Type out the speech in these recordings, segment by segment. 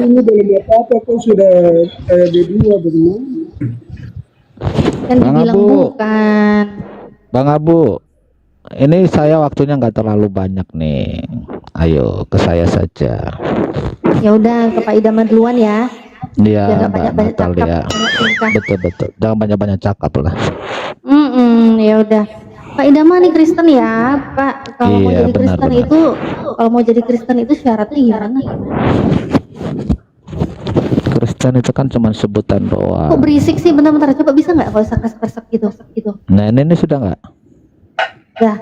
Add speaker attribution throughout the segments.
Speaker 1: ini belum apa-apa kok sudah kayak berdua bagaimana?
Speaker 2: Kan
Speaker 3: Bang
Speaker 2: dibilang
Speaker 3: Abu,
Speaker 2: bukan.
Speaker 3: Bang Abu, ini saya waktunya nggak terlalu banyak nih. Ayo ke saya saja.
Speaker 2: Ya udah ke Pak Idaman duluan ya.
Speaker 3: Iya,
Speaker 2: Biar nggak
Speaker 3: Mbak
Speaker 2: banyak-banyak cakap,
Speaker 3: Natalia.
Speaker 2: banyak tingkah.
Speaker 3: Betul betul. Jangan banyak-banyak cakap lah.
Speaker 2: Ya udah. Pak Idaman nih Kristen ya, Pak. Kalau mau
Speaker 3: Iya,
Speaker 2: jadi Kristen
Speaker 3: benar-benar.
Speaker 2: itu, kalau mau jadi Kristen itu syaratnya gimana?
Speaker 3: Kristen itu kan cuma sebutan
Speaker 2: Kok
Speaker 3: doang.
Speaker 2: berisik sih? Bentar-bentar, coba bisa nggak kalau kresek-kresek gitu?
Speaker 3: Nah, ini sudah nggak?
Speaker 2: Dah.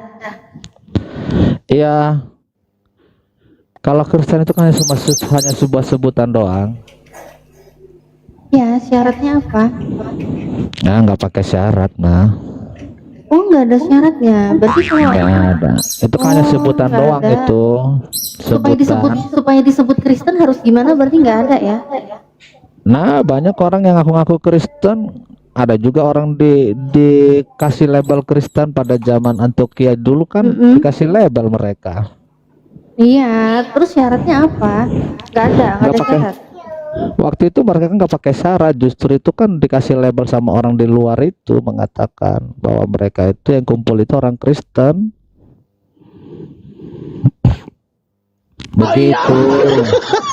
Speaker 3: Iya. Kalau Kristen itu kan hanya sebuah sebutan doang.
Speaker 2: Ya, syaratnya apa?
Speaker 3: Nah, nggak pakai syarat, nah.
Speaker 2: Oh, nggak ada syaratnya. Berarti kalau
Speaker 3: Nggak ada. Itu kan hanya
Speaker 2: Oh,
Speaker 3: sebutan
Speaker 2: nggak
Speaker 3: doang
Speaker 2: ada.
Speaker 3: itu.
Speaker 2: supaya disebut Kristen harus gimana? Berarti nggak ada ya?
Speaker 3: Nah, banyak orang yang ngaku-ngaku Kristen. Ada juga orang dikasih label Kristen pada zaman Antioquia dulu kan dikasih label mereka.
Speaker 2: Iya. Terus syaratnya apa? Nggak ada
Speaker 3: Nggak pakai.
Speaker 2: syarat.
Speaker 3: Waktu itu mereka kan nggak pakai syarat, justru itu kan dikasih label sama orang di luar itu mengatakan bahwa mereka itu yang kumpul itu orang Kristen. Begitu.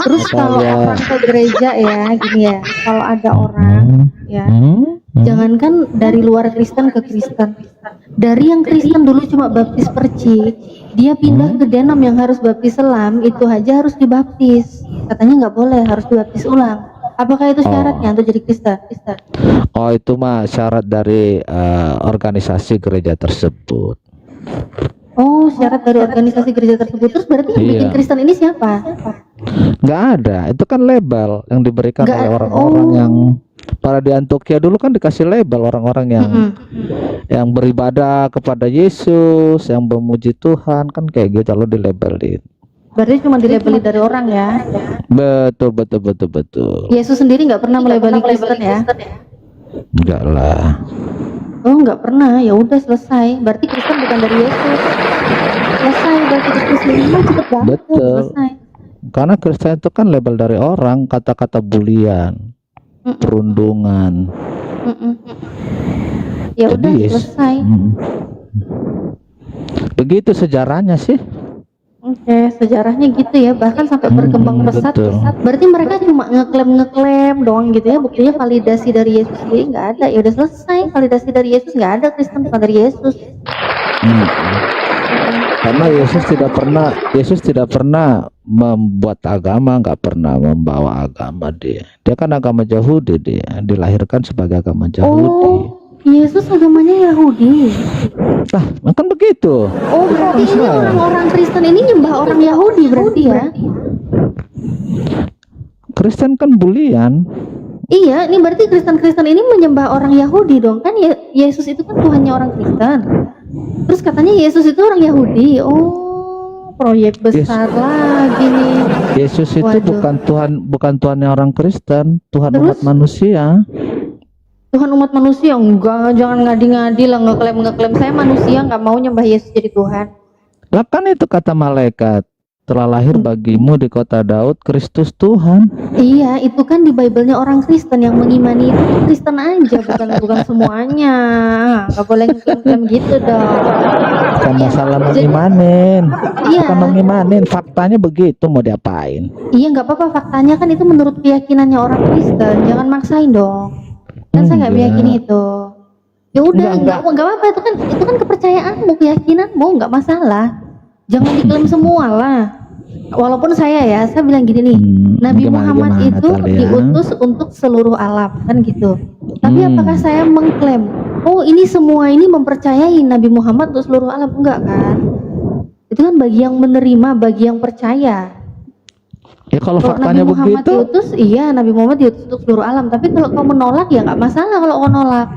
Speaker 2: Terus kalau
Speaker 3: Natalia.
Speaker 2: orang ke gereja ya, gini ya. Kalau ada orang ya, jangankan dari luar Kristen ke Kristen, dari yang Kristen dulu cuma baptis perci, dia pindah ke Denom yang harus baptis selam, itu aja harus dibaptis. Katanya nggak boleh, harus dibaptis ulang. Apakah itu syaratnya untuk jadi Kristen?
Speaker 3: Oh, itu mah syarat dari organisasi gereja tersebut.
Speaker 2: Oh, syarat dari organisasi gereja tersebut. Terus berarti yang bikin
Speaker 3: Iya.
Speaker 2: Kristen ini siapa?
Speaker 3: Nggak ada, itu kan label yang diberikan
Speaker 2: Nggak
Speaker 3: oleh
Speaker 2: ada.
Speaker 3: orang-orang yang pada di Antioquia dulu kan dikasih label orang-orang yang beribadah kepada Yesus, yang memuji Tuhan kan kayak gitu, lalu dilabelin.
Speaker 2: Berarti cuma dilabeli dari orang ya.
Speaker 3: Betul betul betul betul.
Speaker 2: Yesus sendiri nggak pernah melabeli Kristen ya.
Speaker 3: Enggak lah.
Speaker 2: Oh, nggak pernah. Ya udah selesai. Berarti Kristen bukan dari Yesus. Selesai. Berarti Kristen cepet banget.
Speaker 3: Betul.
Speaker 2: Selesai.
Speaker 3: Karena Kristen itu kan label dari orang, kata-kata bulian, perundungan.
Speaker 2: Ya
Speaker 3: Jadi,
Speaker 2: udah selesai.
Speaker 3: Begitu sejarahnya sih.
Speaker 2: Oke, sejarahnya gitu ya. Bahkan sampai berkembang pesat.
Speaker 3: betul.
Speaker 2: Berarti mereka cuma ngeklaim doang gitu ya. Buktinya validasi dari Yesus sendiri nggak ada. Ya udah selesai. Validasi dari Yesus nggak ada. Kristen bukan dari Yesus.
Speaker 3: Karena Yesus tidak pernah membuat agama, nggak pernah membawa agama dia. Dia kan agama Yahudi, dia dilahirkan sebagai agama Yahudi.
Speaker 2: Oh, Yesus agamanya Yahudi.
Speaker 3: Nah, kan begitu.
Speaker 2: Oh, berarti ini orang-orang Kristen ini nyembah orang Yahudi berarti ya?
Speaker 3: Kristen kan bulian.
Speaker 2: Iya, ini berarti Kristen-Kristen ini menyembah orang Yahudi dong. Kan Yesus itu kan Tuhannya orang Kristen. Terus katanya Yesus itu orang Yahudi. Oh, proyek besar lagi nih.
Speaker 3: Yesus itu
Speaker 2: Waduh.
Speaker 3: bukan Tuhannya orang Kristen, Tuhan
Speaker 2: Terus?
Speaker 3: umat manusia.
Speaker 2: Tuhan umat manusia? Enggak, jangan ngadi-ngadi lah, ngeklaim saya manusia, nggak mau nyembah Yesus jadi Tuhan.
Speaker 3: Lah kan itu kata malaikat, telah lahir bagimu di kota Daud Kristus Tuhan.
Speaker 2: Iya, itu kan di Bible-nya orang Kristen yang mengimani itu Kristen aja, bukan semuanya. Nggak boleh ngeklaim gitu dong.
Speaker 3: Bukan masalah mengimanin.
Speaker 2: Iya.
Speaker 3: Bukan mengimanin, faktanya begitu, mau diapain?
Speaker 2: Iya, nggak apa-apa, faktanya kan itu menurut keyakinannya orang Kristen, jangan maksain dong. Kan saya nggak meyakini itu. Ya udah, nggak apa-apa, itu kan kepercayaanmu, keyakinanmu, nggak masalah. Jangan diklaim semua lah. Walaupun saya bilang gini nih, Nabi Muhammad itu diutus untuk seluruh alam, kan gitu. Tapi apakah saya mengklaim, oh ini semua ini mempercayai Nabi Muhammad untuk seluruh alam? Enggak kan? Itu kan bagi yang menerima, bagi yang percaya.
Speaker 3: Ya kalau
Speaker 2: Nabi
Speaker 3: faktanya
Speaker 2: Muhammad
Speaker 3: begitu,
Speaker 2: diutus, iya Nabi Muhammad diutus untuk seluruh alam. Tapi kalau kau menolak ya nggak masalah kalau kau nolak.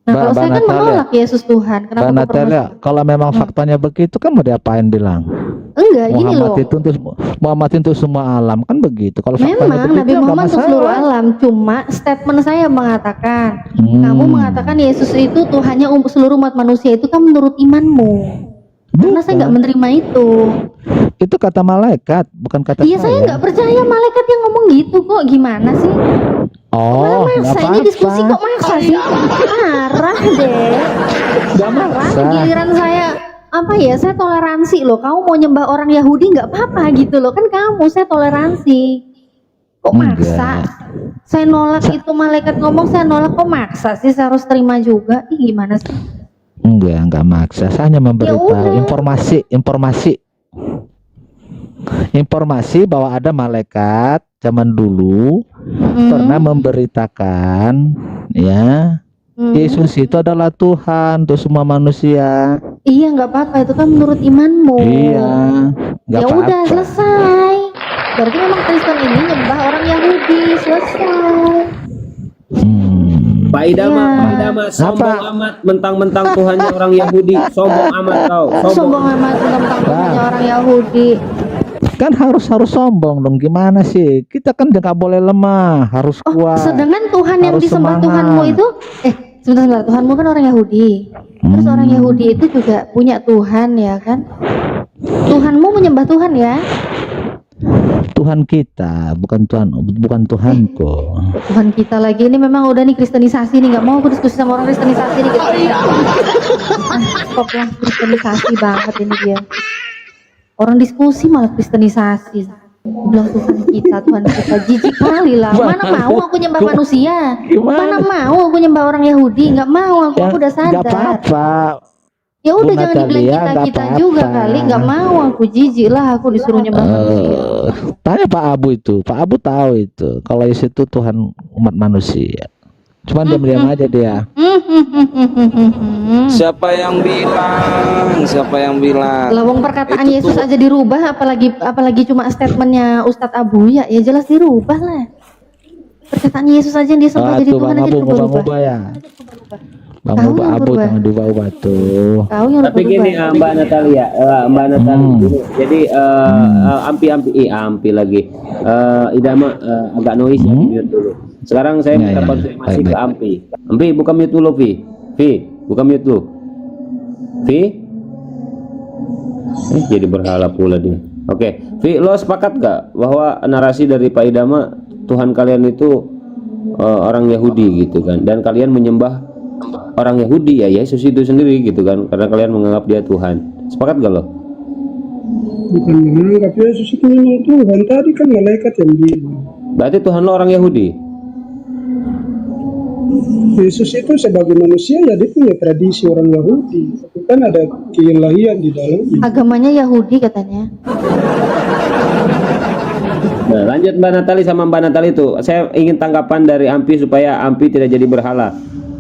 Speaker 2: Nah, kalau saya kan menolak Yesus Tuhan. Kenapa
Speaker 3: Mbak Natalia, kalau memang faktanya begitu kan mau diapain bilang?
Speaker 2: Enggak, gini loh.
Speaker 3: Muhammad itu semua alam kan begitu. Kalau faktanya
Speaker 2: Memang
Speaker 3: begitu
Speaker 2: Nabi Muhammad untuk seluruh alam, cuma statement saya mengatakan, kamu mengatakan Yesus itu Tuhannya seluruh umat manusia, itu kan menurut imanmu. Karena saya nggak menerima itu.
Speaker 3: Itu kata malaikat, bukan kata
Speaker 2: Iya, saya nggak percaya malaikat yang ngomong gitu kok. Gimana sih?
Speaker 3: Oh, nggak
Speaker 2: Maksa ini diskusi kok maksa sih? Marah deh.
Speaker 3: Nggak
Speaker 2: Marah.
Speaker 3: maksa.
Speaker 2: Giliran saya apa ya? Saya toleransi loh. Kamu mau nyembah orang Yahudi nggak apa-apa gitu loh. Kan kamu saya toleransi. Kok maksa? Saya nolak itu malaikat ngomong, saya nolak kok maksa sih? Saya harus terima juga. Ih, gimana sih?
Speaker 3: Enggak maksa. Saya hanya memberitahu
Speaker 2: udah.
Speaker 3: informasi bahwa ada malaikat zaman dulu pernah memberitakan ya Yesus itu adalah Tuhan untuk semua manusia.
Speaker 2: Iya, nggak apa-apa, itu kan menurut imanmu.
Speaker 3: Iya, nggak
Speaker 2: Ya
Speaker 3: apa-apa.
Speaker 2: udah, selesai. Berarti memang Kristen ini nyembah orang Yahudi. Selesai.
Speaker 4: Pak Idama,
Speaker 2: Ya.
Speaker 4: Pak Idama, sombong amat, mentang-mentang Tuhannya orang Yahudi, sombong amat kau,
Speaker 2: Sombong amat tentang Tuhannya orang Yahudi.
Speaker 3: Kan harus sombong dong. Gimana sih? Kita kan nggak boleh lemah, harus kuat.
Speaker 2: Sedangkan Tuhan yang
Speaker 3: Harus
Speaker 2: disembah
Speaker 3: semangat.
Speaker 2: Tuhanmu itu, sebentar, Tuhanmu kan orang Yahudi. Terus orang Yahudi itu juga punya Tuhan ya kan? Tuhanmu menyembah Tuhan ya?
Speaker 3: Tuhan kita, bukan Tuhanku.
Speaker 2: Tuhan kita lagi ini memang udah nih kristenisasi nih, nggak mau aku diskusi sama orang kristenisasi nih gitu. Stop lah, kristenisasi banget ini dia. Orang diskusi malah kristenisasi. Bilang Tuhan kita, jijik kali lah. Mana mau aku nyembah manusia? Mana mau aku nyembah orang Yahudi? Nggak mau aku udah sadar.
Speaker 3: Nggak apa-apa.
Speaker 2: Ya udah,
Speaker 3: Bu
Speaker 2: jangan dibilang
Speaker 3: Natalia,
Speaker 2: kita
Speaker 3: nggak
Speaker 2: juga
Speaker 3: apa-apa.
Speaker 2: kali. Nggak mau aku, jijik lah aku disuruh nyembah manusia.
Speaker 3: Tanya Pak Abu itu. Pak Abu tahu itu. Kalau Yesus itu Tuhan umat manusia. Cuman diam-diam aja dia.
Speaker 5: Siapa yang bilang?
Speaker 2: Lawang perkataan
Speaker 5: Itu
Speaker 2: Yesus
Speaker 5: tuh-
Speaker 2: aja dirubah, apalagi cuma statementnya Ustadz Abu ya jelas dirubah lah. Perkataan Yesus aja yang disembah jadi
Speaker 3: Tuh
Speaker 2: Tuhan
Speaker 3: Bang
Speaker 2: aja
Speaker 3: Abu
Speaker 2: dirubah-rubah.
Speaker 3: ngubah-ngubah ya. Bang
Speaker 2: Tahu
Speaker 3: Abu
Speaker 2: yang
Speaker 3: Abu
Speaker 2: berubah.
Speaker 3: jangan diubah-ubah tuh.
Speaker 2: Tahu yang
Speaker 4: Tapi gini
Speaker 2: berubah.
Speaker 4: Mbak Natalia, dulu. Jadi ampi lagi. Idama agak noise ya, mute dulu. Sekarang saya minta
Speaker 3: ya.
Speaker 4: konfirmasi
Speaker 3: Baik,
Speaker 4: ke Ampi. Ampi buka mute dulu, Vi. Buka mute dulu. Vi? Jadi berhala pula dia. Oke, Vi, lo sepakat gak bahwa narasi dari Pak Idama Tuhan kalian itu orang Yahudi gitu kan, dan kalian menyembah orang Yahudi ya Yesus itu sendiri gitu kan, karena kalian menganggap dia Tuhan. Sepakat gak lo?
Speaker 1: Bukan menganggap Yesus itu memang Tuhan. Tadi kan malaikat yang bilang.
Speaker 4: Berarti Tuhan lo orang Yahudi?
Speaker 1: Yesus itu sebagai manusia ya dia punya tradisi orang Yahudi. Tapi kan ada keilahian di dalamnya.
Speaker 2: Agamanya Yahudi katanya.
Speaker 4: Nah, lanjut Mbak Natali sama Mbak Natali itu. Saya ingin tanggapan dari Ampi supaya Ampi tidak jadi berhala.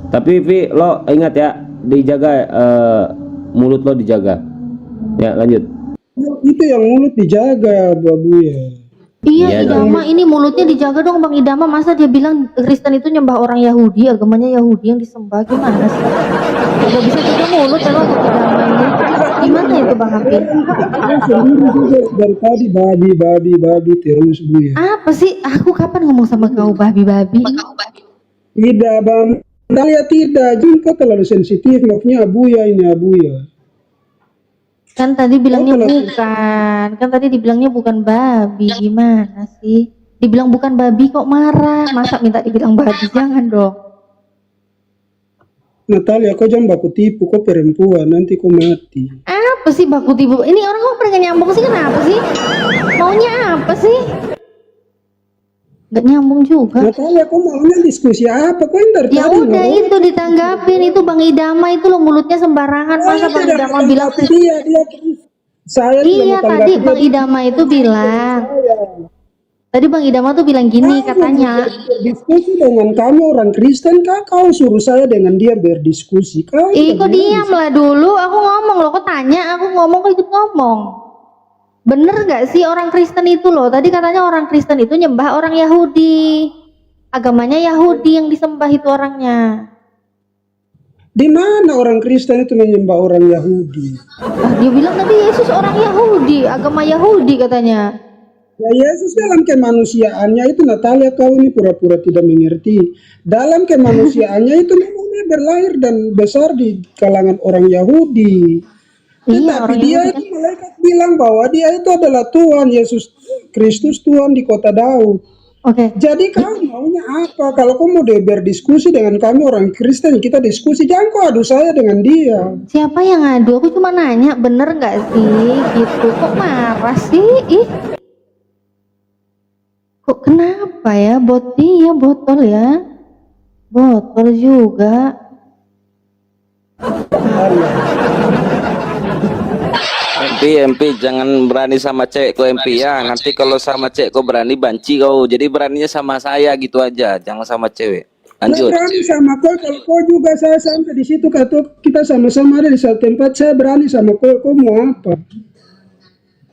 Speaker 4: Tapi Vi, lo ingat ya, dijaga mulut lo dijaga. Ya, lanjut.
Speaker 1: Itu yang mulut dijaga, Babu ya.
Speaker 2: Iya,
Speaker 4: Iya
Speaker 2: Idama ini mulutnya dijaga dong Bang Idama. Masa dia bilang Kristen itu nyembah orang Yahudi, agamanya Yahudi yang disembah, gimana sih? Gak bisa jaga mulut kalau untuk Idama ini. Gimana itu Bang Hampir?
Speaker 1: Dia sendiri juga dari tadi babi terus Bu ya.
Speaker 2: Apa sih? Aku kapan ngomong sama kau babi-babi?
Speaker 1: Tidak Bang. Talia tidak, juga terlalu sensitif maksudnya Abu ya ini Abu ya.
Speaker 2: Kan tadi bilangnya bukan. Kan tadi dibilangnya bukan babi. Gimana sih? Dibilang bukan babi kok marah. Masa minta dibilang babi? Jangan dong.
Speaker 1: Natalia, kau jangan baku tipu, kau perempuan, nanti kau mati.
Speaker 2: Apa sih baku tipu? Ini orang kok pernah nyambung sih, kenapa sih? Maunya apa sih? Gak nyambung juga.
Speaker 1: Natalia, kau maunya diskusi apa? Kau yang dari
Speaker 2: Ya
Speaker 1: tadi
Speaker 2: udah
Speaker 1: ngomong.
Speaker 2: itu ditanggapin, itu Bang Idama itu lo mulutnya sembarangan. Masa Bang Idama bilang
Speaker 1: dia saya
Speaker 2: iya
Speaker 1: tidak
Speaker 2: tadi
Speaker 1: menanggapi
Speaker 2: Bang
Speaker 1: dia.
Speaker 2: Idama itu bilang. Tadi Bang Idama tuh bilang gini katanya.
Speaker 1: Berdiskusi dengan kami orang Kristen, kau suruh saya dengan dia berdiskusi. Kau
Speaker 2: Kok diam lah dulu, aku ngomong loh, kok tanya, aku ngomong kok ikut ngomong. Bener gak sih orang Kristen itu loh, tadi katanya orang Kristen itu nyembah orang Yahudi. Agamanya Yahudi yang disembah itu orangnya.
Speaker 1: Di mana orang Kristen itu menyembah orang Yahudi?
Speaker 2: Dia bilang tadi Yesus orang Yahudi, agama Yahudi katanya.
Speaker 1: Ya Yesus dalam kemanusiaannya itu, Natalia kau ini pura-pura tidak mengerti. Dalam kemanusiaannya itu memang dia berlahir dan besar di kalangan orang Yahudi.
Speaker 2: Iya,
Speaker 1: Tetapi
Speaker 2: orang
Speaker 1: dia
Speaker 2: Yahudi
Speaker 1: itu
Speaker 2: kan.
Speaker 1: malaikat bilang bahwa dia itu adalah Tuhan Yesus Kristus, Tuhan di kota Daud.
Speaker 2: Oke.
Speaker 1: Jadi kau maunya apa? Kalau kau mau berdiskusi dengan kami orang Kristen, kita diskusi. Jangan kau adu saya dengan dia.
Speaker 2: Siapa yang ngadu? Aku cuma nanya, bener nggak sih? Gitu. Kok marah sih? Ih, kok kenapa ya? Iya, botol ya. Botol juga.
Speaker 5: MP jangan berani sama cewek kau MP ya. Nanti kalau sama cewek kau berani banci kau. Jadi beraninya sama saya gitu aja, jangan sama cewek.
Speaker 1: Nggak
Speaker 5: Lanjut.
Speaker 1: berani sama kau, kalau kau juga saya sampai di situ, kata kita sama-sama ada di satu tempat, saya berani sama kau. Kau mau apa?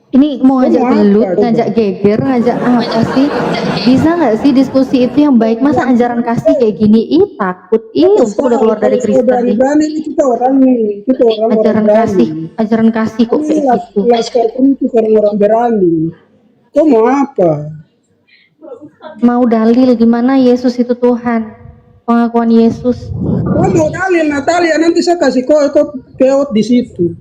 Speaker 2: Ini mau ngajak
Speaker 1: Mau apa,
Speaker 2: gelut,
Speaker 1: coba?
Speaker 2: ngajak geger, ngajak apa sih? Bisa nggak sih diskusi itu yang baik? Masa ajaran kasih kayak gini? Ih, takut. Ih, untung udah keluar dari
Speaker 1: Kalau
Speaker 2: Kristen nih.
Speaker 1: berani-berani ini kita orang nih, kita orang-orang
Speaker 2: Ajaran
Speaker 1: berani.
Speaker 2: kasih, ajaran kasih kok
Speaker 1: Ini
Speaker 2: kayak gitu.
Speaker 1: laskar itu orang-orang berani. Kau mau apa?
Speaker 2: Mau dalil gimana Yesus itu Tuhan? Pengakuan Yesus.
Speaker 1: Kau mau dalil Natalia, nanti saya kasih kau keot di situ.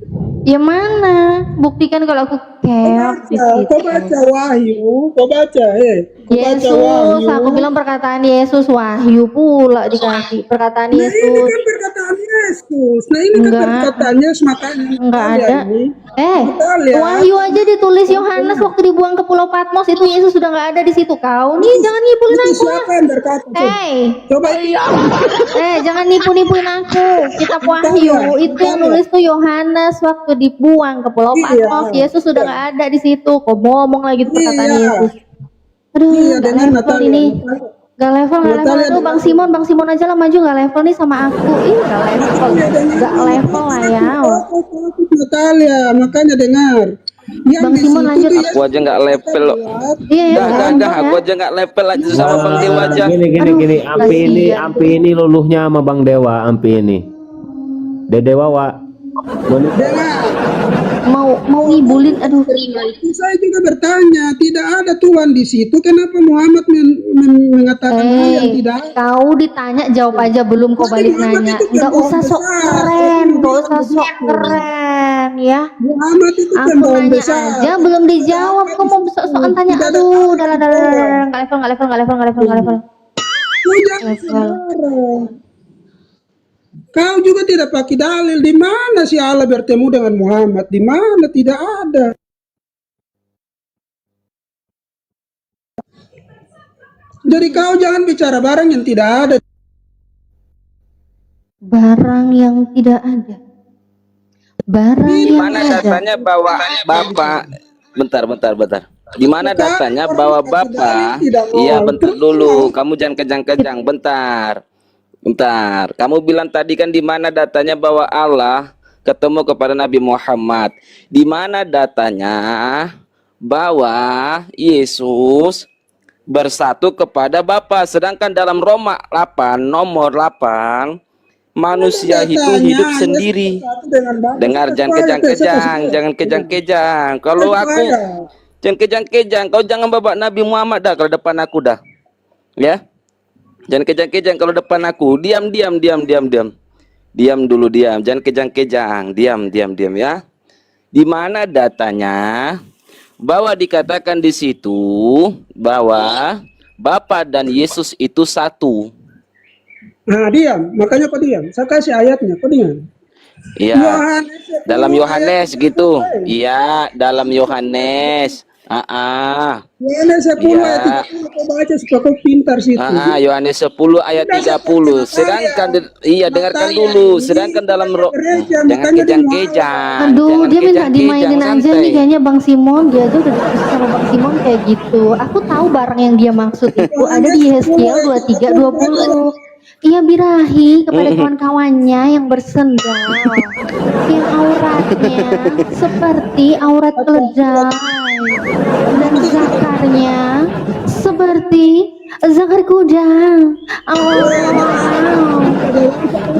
Speaker 2: Ya mana? Buktikan kalau aku keok di
Speaker 1: Kau
Speaker 2: situ.
Speaker 1: baca Wahyu, kau baca, kau baca
Speaker 2: Yesus,
Speaker 1: Wahyu.
Speaker 2: aku bilang perkataan Yesus, Wahyu pula dikasih. Perkataan
Speaker 1: Nah ini
Speaker 2: Yesus.
Speaker 1: kan perkataan Yesus. Nah ini kan
Speaker 2: Enggak.
Speaker 1: perkataan Yesus, makanya
Speaker 2: Enggak
Speaker 1: Natalia
Speaker 2: ada.
Speaker 1: ini. Natalia.
Speaker 2: Wahyu aja ditulis Yohanes waktu dibuang ke Pulau Patmos, itu Yesus sudah nggak ada di situ. Kau nih jangan ngibulin
Speaker 1: Itu
Speaker 2: aku.
Speaker 1: siapa yang berkata? Coba itu.
Speaker 2: Jangan nipu-nipuin aku. Kitab Wahyu itu yang nulis tuh Yohanes waktu dibuang ke Pulau
Speaker 1: Iya.
Speaker 2: Patmos. Yesus sudah nggak ada di situ. Kok ngomong lagi tuh perkataan
Speaker 1: Iya.
Speaker 2: Yesus. Aduh,
Speaker 1: Iya,
Speaker 2: nggak
Speaker 1: dengan
Speaker 2: level
Speaker 1: Natalia.
Speaker 2: ini. Gak level.
Speaker 1: Natalia
Speaker 2: Aduh, Bang Simon aja lah maju gak level nih sama aku. Ih, gak level. Gak level lah ya.
Speaker 1: Natalia, makanya dengar. Yang
Speaker 2: Bang
Speaker 1: di
Speaker 2: Simon
Speaker 1: situ
Speaker 2: lanjut.
Speaker 1: tuh
Speaker 5: Aku aja nggak level.
Speaker 2: Iya ya,
Speaker 5: Dah, aku aja nggak level aja sama Bang Dewa aja.
Speaker 4: Gini,
Speaker 2: Aduh,
Speaker 4: Ampi ini luluhnya sama Bang Dewa, Ampi ini. Dewa, Wak.
Speaker 2: mau ngibulin, aduh.
Speaker 1: Itu saya juga bertanya, tidak ada Tuhan di situ. Kenapa Muhammad mengatakan hal yang tidak ada?
Speaker 2: Kau ditanya jawab aja, belum kau balik nanya. Nggak usah sok keren, ya.
Speaker 1: Muhammad itu
Speaker 2: Aku
Speaker 1: pembohong
Speaker 2: nanya
Speaker 1: besar.
Speaker 2: aja belum dijawab, kau mau sok-sokan tanya. Aduh, udah nggak level.
Speaker 1: Kau jangan sembarang. Kau juga tidak pakai dalil. Di mana si Allah bertemu dengan Muhammad? Di mana? Tidak ada. Jadi kau jangan bicara barang yang tidak ada.
Speaker 2: Barang yang tidak ada. Barang
Speaker 5: Di
Speaker 2: yang
Speaker 5: mana
Speaker 2: ada.
Speaker 5: datanya bahwa Bapak bentar. Di mana datanya bahwa Bapak? Iya, bentar dulu. Kamu jangan kejang-kejang, bentar. Kamu bilang tadi kan di mana datanya bahwa Allah ketemu kepada Nabi Muhammad. Di mana datanya bahwa Yesus bersatu kepada Bapa. Sedangkan dalam Roma 8 nomor 8 manusia itu hidup sendiri. Dengar, jangan kejang-kejang. Kalau aku jangan kejang-kejang, kau jangan babak Nabi Muhammad dah kalau depan aku dah. Ya. Jangan kejang-kejang kalau depan aku. Diam. Diam dulu, diam. Jangan kejang-kejang. Diam ya. Di mana datanya bahwa dikatakan di situ bahwa Bapa dan Yesus itu satu.
Speaker 1: Nah, diam. Makanya kau diam. Saya kasih ayatnya. Kau diam.
Speaker 5: Iya. Dalam Yohanes gitu. Iya, dalam Yohanes.
Speaker 1: Yohanes 10 ayat 30 kau baca supaya kau pintar situ.
Speaker 5: Yohanes 10 ayat 30. Sedangkan dengarkan dulu. Sedangkan dalam jangan kejang-kejang.
Speaker 2: Aduh,
Speaker 5: Jangan
Speaker 2: dia minta
Speaker 5: kejang-kejang,
Speaker 2: dimainin aja
Speaker 5: santai.
Speaker 2: nih kayaknya Bang Simon. Dia aja udah diskusi sama Bang Simon kayak gitu. Aku tahu barang yang dia maksud itu ada di Yeskiel 23:20. Ia birahi kepada kawan-kawannya yang bersendal, yang auratnya seperti aurat keledai, dan zakarnya seperti zakar kuda.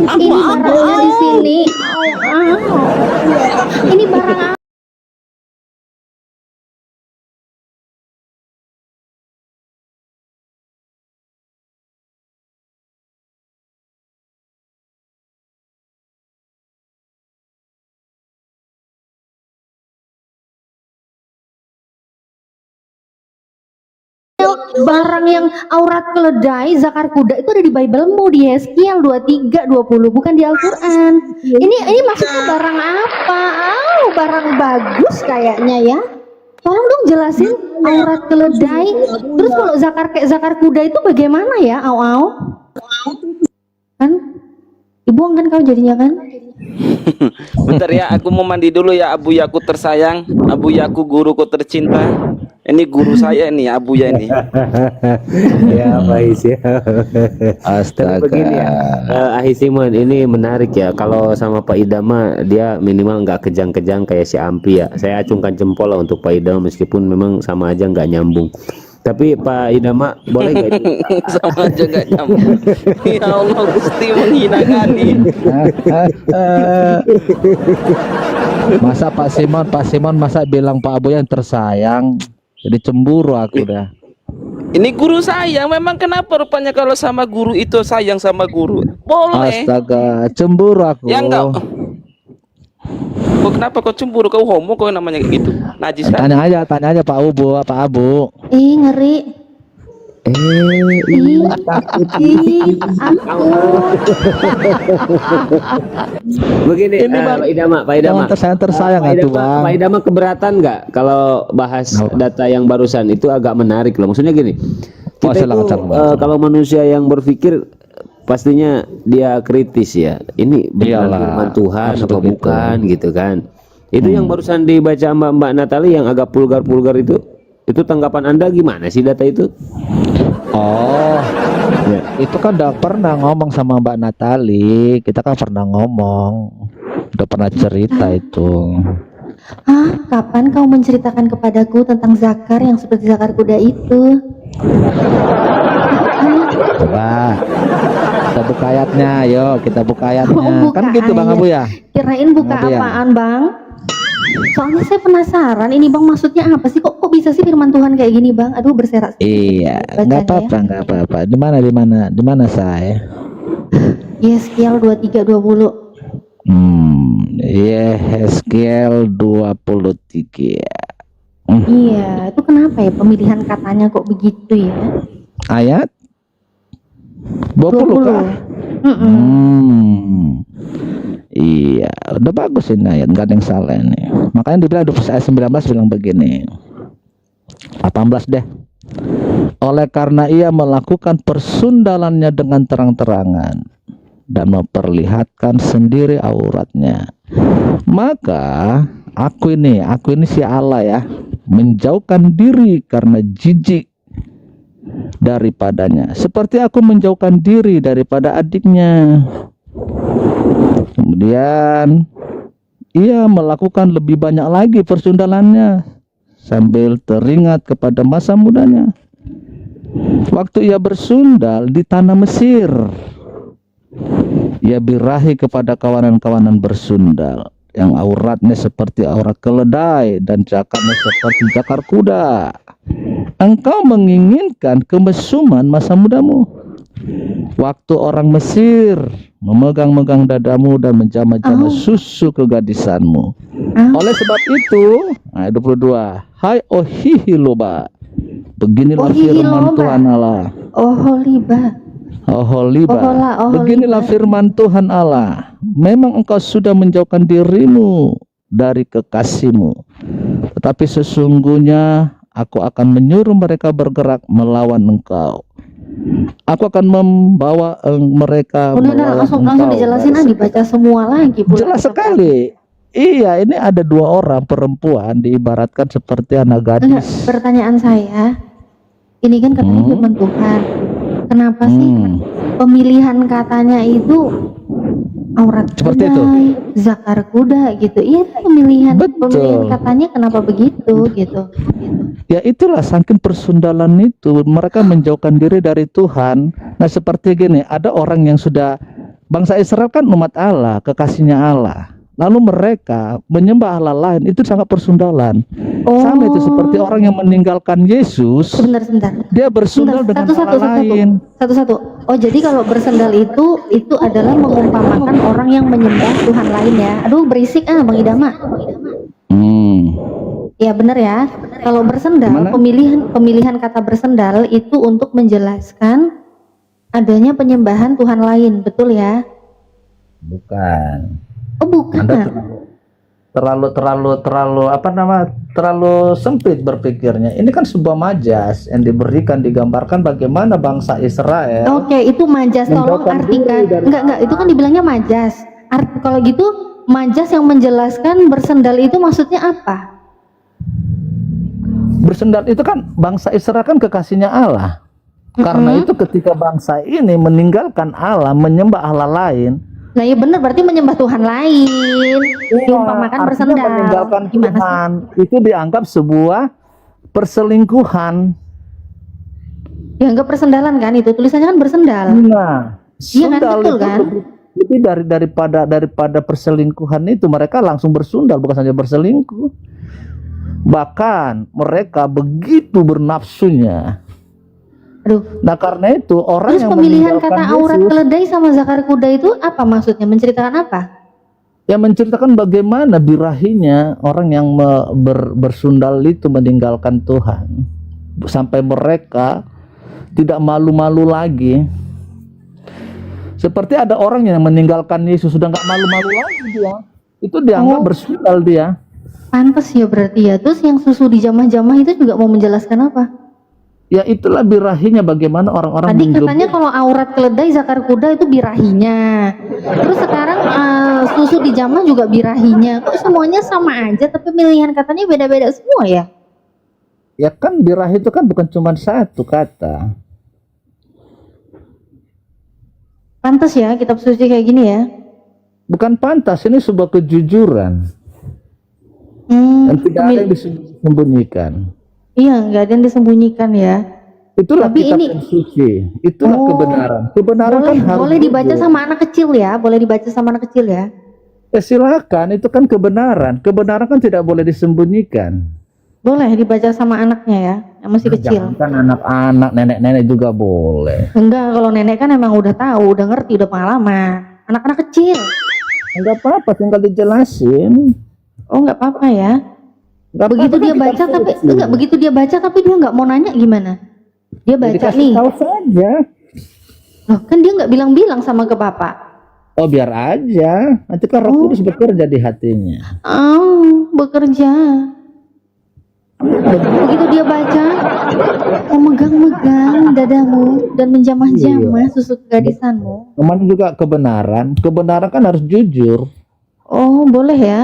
Speaker 2: Ini barangnya di sini. Ini barang barang yang aurat keledai, zakar kuda itu ada di Bible-mu di Yeskiel 23:20, bukan di Al-Qur'an. Ini maksudnya barang apa? Barang bagus kayaknya ya. Tolong dong jelasin aurat keledai. Terus kalau zakar kuda itu bagaimana ya, Au? Kan Ibu kan kau jadinya kan?
Speaker 5: Bentar ya, aku mau mandi dulu ya, Abu Yaku tersayang, Abu Yaku guruku tercinta. Ini guru saya nih, Abu ya ini.
Speaker 4: Ya, Faiz ya.
Speaker 3: Astaga.
Speaker 4: Begini ya, Ahi Simon, ini menarik ya. Kalau sama Pak Idama, dia minimal nggak kejang-kejang kayak si Ampi ya. Saya acungkan jempol lah untuk Pak Idama, meskipun memang sama aja nggak nyambung. Tapi Pak Idama boleh nggak itu?
Speaker 5: Sama aja gak nyambung. Ya Allah, Gusti menghina kali.
Speaker 3: Masa Pak Simon masa bilang Pak Abu yang tersayang, jadi cemburu aku dah.
Speaker 5: Ini guru saya, memang kenapa rupanya kalau sama guru itu sayang sama guru? Boleh.
Speaker 3: Astaga, cemburu aku.
Speaker 5: Ya enggak. Kok kenapa kau cemburu? Kau homo kau namanya kayak gitu? Najis kan?
Speaker 3: Tanya aja Pak Abu.
Speaker 2: Ngeri.
Speaker 4: Begini, Pak Idama.
Speaker 3: Tersayang atuh, Bang.
Speaker 4: Pak Idama keberatan nggak kalau bahas data yang barusan itu agak menarik loh. Maksudnya gini, kita itu kalau manusia yang berpikir pastinya dia kritis ya. Ini benar firman Tuhan atau bukan gitu kan? Itu yang barusan dibaca Mbak Natali yang agak vulgar itu tanggapan Anda gimana sih data itu?
Speaker 3: Oh, ya. Itu kan udah pernah ngomong sama Mbak Natali. Kita kan pernah ngomong, udah pernah cerita itu.
Speaker 2: Kapan kau menceritakan kepadaku tentang zakar yang seperti zakar kuda itu?
Speaker 3: Coba kita buka ayatnya, ayo kita buka ayatnya. Kan gitu Bang Abu ya?
Speaker 2: Kirain buka apaan Bang? Soalnya saya penasaran, ini Bang maksudnya apa sih? Kok bisa sih firman Tuhan kayak gini Bang? Aduh berserak.
Speaker 3: Iya, nggak apa-apa. Di mana saya?
Speaker 2: Yeskiel 23:20.
Speaker 3: Yeskiel 23.
Speaker 2: Iya, itu kenapa ya pemilihan katanya kok begitu ya?
Speaker 3: Ayat 20 kah? Iya, udah bagus ini ayat, nggak ada yang salah nih. Makanya dibilang 19 bilang begini. 18 deh. Oleh karena ia melakukan persundalannya dengan terang-terangan dan memperlihatkan sendiri auratnya, maka aku ini si Allah ya, menjauhkan diri karena jijik daripadanya, seperti aku menjauhkan diri daripada adiknya. Kemudian ia melakukan lebih banyak lagi persundalannya sambil teringat kepada masa mudanya, waktu ia bersundal di tanah Mesir. Ia birahi kepada kawanan-kawanan bersundal yang auratnya seperti aurat keledai dan jakarnya seperti jakar kuda. Engkau menginginkan kemesuman masa mudamu, waktu orang Mesir memegang-megang dadamu dan menjama-jama susu kegadisanmu. Oleh sebab itu, ayat 22, hai Ohihiloba, beginilah firman Tuhan Allah. Beginilah firman Tuhan Allah, memang engkau sudah menjauhkan dirimu dari kekasihmu, tetapi sesungguhnya aku akan menyuruh mereka bergerak melawan engkau. Aku akan membawa mereka.
Speaker 2: Langsung dijelasin dibaca semua lagi.
Speaker 3: Jelas sekali. Iya, ini ada 2 orang perempuan diibaratkan seperti anak gadis.
Speaker 2: Pertanyaan saya, ini kan katanya firman Tuhan. Kenapa sih pemilihan katanya itu aurat
Speaker 3: seperti itu,
Speaker 2: zakar kuda gitu? Iya, pemilihan katanya kenapa begitu gitu.
Speaker 3: Ya itulah saking persundalan itu, mereka menjauhkan diri dari Tuhan. Nah seperti gini, ada orang yang sudah, bangsa Israel kan umat Allah, kekasihnya Allah, lalu mereka menyembah Allah lain, itu sangat persundalan. Sama itu seperti orang yang meninggalkan Yesus.
Speaker 2: Sebentar.
Speaker 3: Dia bersundal dengan Allah lain.
Speaker 2: Satu. Oh jadi kalau bersandal itu adalah mengumpamakan orang yang menyembah Tuhan lain ya. Aduh berisik Bang Idama. Ya benar ya. Kalau bersendal,
Speaker 3: Gimana?
Speaker 2: pemilihan kata bersendal itu untuk menjelaskan adanya penyembahan Tuhan lain, betul ya?
Speaker 3: Bukan.
Speaker 2: Oh bukan.
Speaker 3: Anda terlalu terlalu sempit berpikirnya. Ini kan sebuah majas yang diberikan, digambarkan bagaimana bangsa Israel.
Speaker 2: Oke, itu majas. Tolong
Speaker 3: Menjauhkan
Speaker 2: artikan.
Speaker 3: diri dari-
Speaker 2: Enggak, itu kan dibilangnya majas. Kalau gitu, majas yang menjelaskan bersendal itu maksudnya apa?
Speaker 3: Bersendal itu kan bangsa Israel kan kekasihnya Allah. Karena itu ketika bangsa ini meninggalkan Allah, menyembah Allah lain,
Speaker 2: Nah, ya benar, berarti menyembah Tuhan lain. Diumpamakan
Speaker 3: artinya
Speaker 2: bersendal.
Speaker 3: meninggalkan
Speaker 2: Gimana sih?
Speaker 3: Tuhan itu dianggap sebuah perselingkuhan.
Speaker 2: Dianggap persendalan kan itu, tulisannya kan bersendal.
Speaker 3: Nah,
Speaker 2: Iya kan,
Speaker 3: sundal
Speaker 2: betul
Speaker 3: itu
Speaker 2: kan?
Speaker 3: lebih daripada perselingkuhan itu, mereka langsung bersundal, bukan saja berselingkuh. Bahkan mereka begitu bernafsunya.
Speaker 2: Aduh.
Speaker 3: Nah, karena itu orang
Speaker 2: Terus
Speaker 3: yang
Speaker 2: pemilihan
Speaker 3: meninggalkan
Speaker 2: kata aurat
Speaker 3: Yesus,
Speaker 2: keledai sama zakar kuda itu apa maksudnya? Menceritakan apa?
Speaker 3: yang menceritakan bagaimana birahinya orang yang bersundal itu meninggalkan Tuhan, sampai mereka tidak malu-malu lagi. Seperti ada orang yang meninggalkan Yesus sudah nggak malu-malu lagi dia. Itu dianggap bersundal dia.
Speaker 2: Pantes ya berarti ya. Terus yang susu di jamah-jamah itu juga mau menjelaskan apa?
Speaker 3: Ya itulah birahinya bagaimana orang-orang
Speaker 2: Tadi
Speaker 3: menjodoh.
Speaker 2: katanya kalau aurat keledai zakar kuda itu birahinya. Terus sekarang susu di jamah juga birahinya. Kok semuanya sama aja tapi pemilihan katanya beda-beda semua ya?
Speaker 3: Ya kan birahi itu kan bukan cuma satu kata.
Speaker 2: Pantes ya kitab suci kayak gini ya.
Speaker 3: Bukan pantas, ini sebuah kejujuran yang tidak ada yang disembunyikan.
Speaker 2: Iya, nggak ada yang disembunyikan ya.
Speaker 3: Itulah
Speaker 2: Tapi
Speaker 3: kitab
Speaker 2: ini-
Speaker 3: yang suci. Itulah kebenaran. Kebenaran
Speaker 2: Boleh,
Speaker 3: kan harus
Speaker 2: boleh dibaca
Speaker 3: jujur.
Speaker 2: sama anak kecil ya. Boleh dibaca sama anak kecil ya.
Speaker 3: Ya silakan, itu kan kebenaran. Kebenaran kan tidak boleh disembunyikan.
Speaker 2: Boleh dibaca sama anaknya ya, yang masih kecil.
Speaker 3: Jangan anak-anak, nenek-nenek juga boleh.
Speaker 2: Enggak, kalau nenek kan emang udah tahu, udah ngerti, udah pengalaman. Anak-anak kecil.
Speaker 3: Enggak apa-apa, tinggal dijelasin.
Speaker 2: Oh, nggak apa-apa ya.
Speaker 3: Nggak
Speaker 2: Begitu
Speaker 3: apa-apa,
Speaker 2: dia
Speaker 3: kan
Speaker 2: baca
Speaker 3: kita
Speaker 2: tapi
Speaker 3: jelasin.
Speaker 2: enggak, begitu dia baca tapi dia nggak mau nanya gimana? Dia
Speaker 3: Jadi
Speaker 2: baca
Speaker 3: kasih
Speaker 2: nih.
Speaker 3: tahu saja.
Speaker 2: Loh, kan dia nggak bilang-bilang sama ke bapak.
Speaker 3: Oh biar aja, nanti kan Roh Kudus bekerja di hatinya.
Speaker 2: Oh, bekerja. Begitu dia baca, memegang-megang dadamu dan menjamah-jamah susu kegadisanmu.
Speaker 3: Namanya juga kebenaran. Kebenaran kan harus jujur.
Speaker 2: Oh, boleh ya.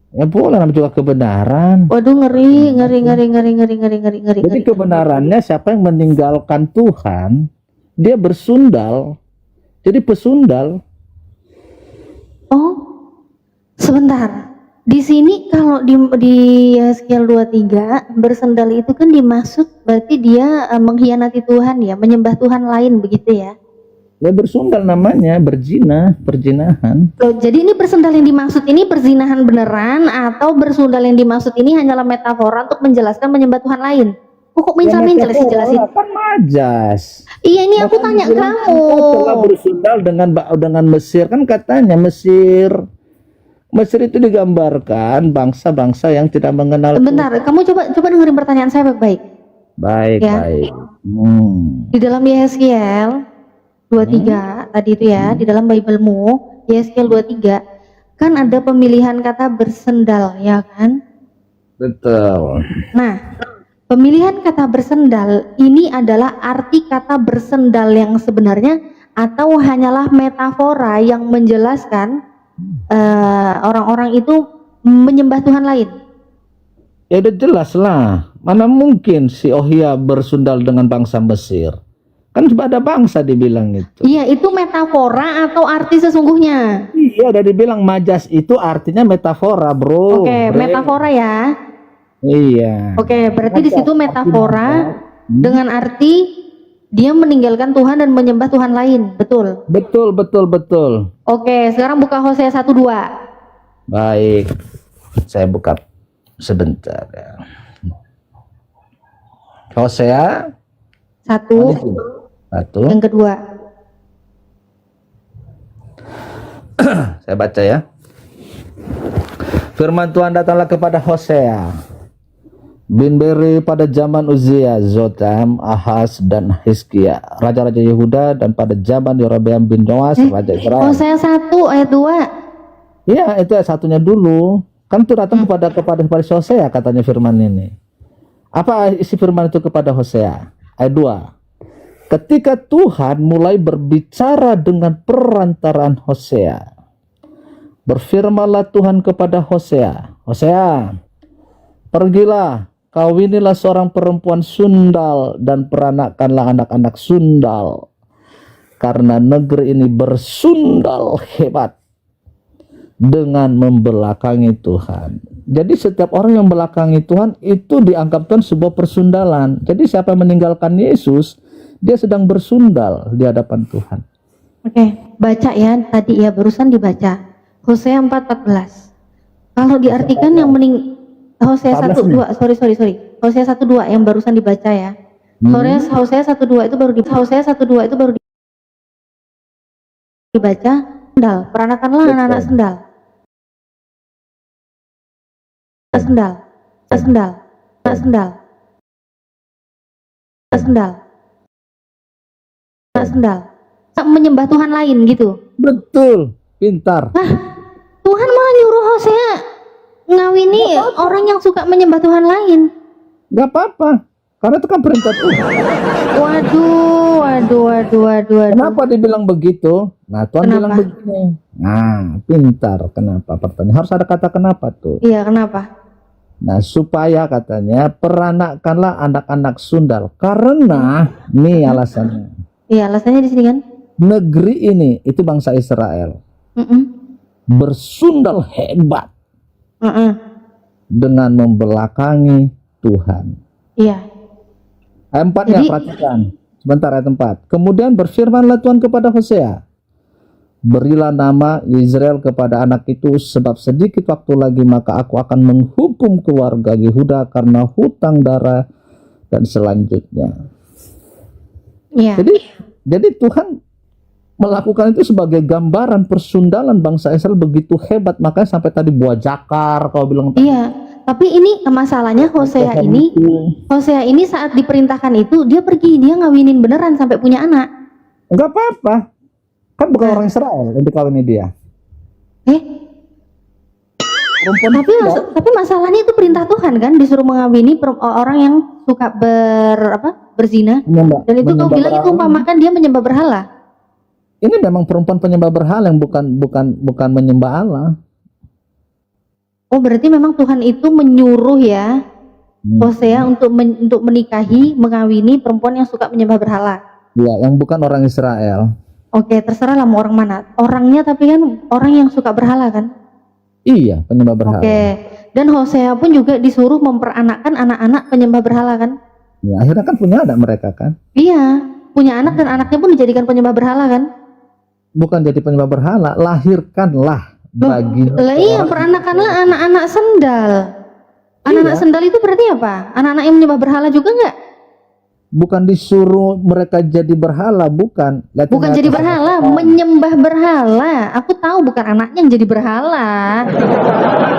Speaker 3: Ya boleh, namanya juga kebenaran.
Speaker 2: Waduh, ngeri, ngeri, ngeri, ngeri, ngeri, ngeri, ngeri, ngeri.
Speaker 3: Jadi kebenarannya siapa yang meninggalkan Tuhan, dia bersundal. Jadi pesundal.
Speaker 2: Oh, sebentar. Di sini kalau di Yeskiel 23 bersendal itu kan dimaksud berarti dia mengkhianati Tuhan ya, menyembah Tuhan lain begitu ya.
Speaker 3: Ya bersundal namanya, berzina, perzinahan.
Speaker 2: Loh, jadi ini bersendal yang dimaksud ini perzinahan beneran atau bersendal yang dimaksud ini hanyalah metafora untuk menjelaskan menyembah Tuhan lain? Kok mencel-mencel sih jelasin?
Speaker 3: Kan majas.
Speaker 2: Iya, ini aku
Speaker 3: Makanya
Speaker 2: tanya
Speaker 3: bilang,
Speaker 2: kamu.
Speaker 3: engkau telah bersundal dengan Mesir, kan katanya Mesir itu digambarkan bangsa-bangsa yang tidak mengenal
Speaker 2: Bentar, kamu coba dengerin pertanyaan saya baik-baik.
Speaker 3: baik
Speaker 2: Ya.
Speaker 3: baik.
Speaker 2: Di dalam Yeskiel 23 tadi itu ya, di dalam Biblemu Yeskiel 23 kan ada pemilihan kata bersendal ya kan?
Speaker 3: Betul.
Speaker 2: Nah, pemilihan kata bersendal ini adalah arti kata bersendal yang sebenarnya atau hanyalah metafora yang menjelaskan orang-orang itu menyembah Tuhan lain.
Speaker 3: Ya udah jelas lah. Mana mungkin si Ohia bersundal dengan bangsa Mesir? Kan ada bangsa dibilang itu.
Speaker 2: Iya, itu metafora atau arti sesungguhnya?
Speaker 3: Iya, udah dibilang majas itu artinya metafora, bro.
Speaker 2: Oke,
Speaker 3: Bre.
Speaker 2: metafora ya.
Speaker 3: Iya.
Speaker 2: Oke, berarti di situ metafora dengan arti dia meninggalkan Tuhan dan menyembah Tuhan lain, betul?
Speaker 3: Betul.
Speaker 2: Oke, sekarang buka Hosea 1:2.
Speaker 3: Baik. Saya buka sebentar ya. Hosea
Speaker 2: 1, yang kedua.
Speaker 3: Saya baca ya. Firman Tuhan datanglah kepada Hosea bin Beri pada zaman Uzia, Zotam, Ahaz, dan Hizkia, raja-raja Yehuda, dan pada zaman Yerobeam bin Joas, raja Israel.
Speaker 2: Hosea 1 ayat 2.
Speaker 3: Iya, itu ayat satunya dulu. Kan itu datang kepada Hosea katanya firman ini. Apa isi firman itu kepada Hosea? Ayat 2. Ketika Tuhan mulai berbicara dengan perantaraan Hosea, berfirmanlah Tuhan kepada Hosea, Hosea, pergilah, kawinilah seorang perempuan sundal dan peranakanlah anak-anak sundal, karena negeri ini bersundal hebat dengan membelakangi Tuhan. Jadi setiap orang yang membelakangi Tuhan itu dianggapkan sebuah persundalan. Jadi siapa yang meninggalkan Yesus, dia sedang bersundal di hadapan Tuhan.
Speaker 2: Oke, baca ya, tadi ya barusan dibaca. Hosea 4:14. Kalau diartikan yang Hosea 1:2, sorry. Hosea 1:2 yang barusan dibaca ya. Hosea 1:2 itu baru dibaca. Sendal, peranakanlah anak-anak sendal. Sendal. Menyembah Tuhan lain gitu.
Speaker 3: Betul, pintar.
Speaker 2: Nah, Tuhan malah nyuruh Hosea ngawini orang yang suka menyembah Tuhan lain.
Speaker 3: Gak apa-apa, karena itu kan perintah Tuhan.
Speaker 2: Waduh.
Speaker 3: Kenapa dibilang begitu? Nah, Tuhan bilang begini. Nah, pintar. Kenapa? Pertanyaan harus ada kata kenapa tuh.
Speaker 2: Iya, kenapa?
Speaker 3: Nah, supaya katanya peranakanlah anak-anak sundal. Karena nih alasannya.
Speaker 2: Iya, alasannya di sini kan.
Speaker 3: Negeri ini itu bangsa Israel bersundal hebat dengan membelakangi Tuhan.
Speaker 2: Iya.
Speaker 3: Ayat 4-nya perhatikan. Sebentar, ayat 4. Kemudian berfirmanlah Tuhan kepada Hosea, berilah nama Israel kepada anak itu, sebab sedikit waktu lagi maka aku akan menghukum keluarga Yehuda karena hutang darah dan selanjutnya.
Speaker 2: Iya.
Speaker 3: Jadi Tuhan melakukan itu sebagai gambaran persundalan bangsa Israel begitu hebat, makanya sampai tadi buah jakar kau bilang.
Speaker 2: Iya, tapi ini masalahnya Hosea ini saat diperintahkan itu dia pergi, dia ngawinin beneran sampai punya anak.
Speaker 3: Enggak apa-apa, kan bukan orang Israel yang dikawini dia.
Speaker 2: Tapi masalahnya itu perintah Tuhan kan, disuruh mengawini orang yang suka berzina. Dan itu kau bilang itu umpamakan dia menyembah berhala.
Speaker 3: Ini memang perempuan penyembah berhala yang bukan menyembah Allah.
Speaker 2: Oh, berarti memang Tuhan itu menyuruh ya Hosea untuk menikahi, mengawini perempuan yang suka menyembah berhala.
Speaker 3: Ya, yang bukan orang Israel.
Speaker 2: Oke, terserah lah mau orang mana. Orangnya tapi kan orang yang suka berhala kan?
Speaker 3: Iya, penyembah berhala.
Speaker 2: Oke. Dan Hosea pun juga disuruh memperanakkan anak-anak penyembah berhala kan?
Speaker 3: Ya, akhirnya kan punya anak mereka kan?
Speaker 2: Iya, punya anak dan anaknya pun dijadikan penyembah berhala kan?
Speaker 3: Bukan jadi penyembah berhala, lahirkanlah bagi.
Speaker 2: Iya, peranakanlah anak-anak sendal. Anak-anak sendal itu berarti apa? Anak-anak yang menyembah berhala juga enggak?
Speaker 3: Bukan disuruh mereka jadi berhala, bukan.
Speaker 2: Bukan jadi berhala, menyembah berhala. Aku tahu bukan anaknya yang jadi berhala.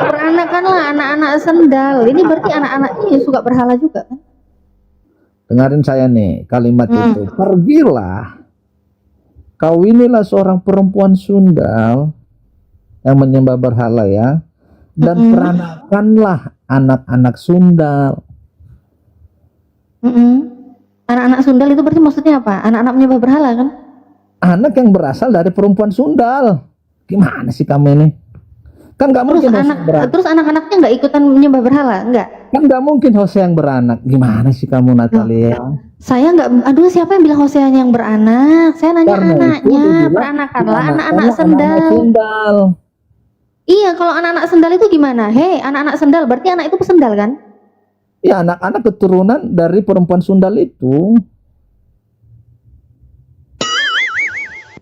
Speaker 2: Peranakanlah anak-anak sendal. Ini berarti anak-anaknya yang suka berhala juga kan?
Speaker 3: Dengarin saya nih kalimat itu. Pergilah, kawinilah seorang perempuan sundal yang menyembah berhala ya, dan peranakanlah anak-anak sundal.
Speaker 2: Anak-anak sundal itu berarti maksudnya apa? Anak-anak menyembah berhala kan?
Speaker 3: Anak yang berasal dari perempuan sundal. Gimana sih kamu ini? Kan nggak mungkin.
Speaker 2: Terus anak-anaknya nggak ikutan menyembah berhala, nggak?
Speaker 3: Kan nggak mungkin Hosea yang beranak. Gimana sih kamu, Natalia?
Speaker 2: Saya nggak. Aduh, siapa yang bilang Hosea yang beranak? Saya nanya
Speaker 3: Karena
Speaker 2: anaknya. Peranakanlah anak-anak sendal. Iya, kalau anak-anak sendal itu gimana? Hei, anak-anak sendal berarti anak itu pesendal kan?
Speaker 3: Ya, anak-anak keturunan dari perempuan sundal itu.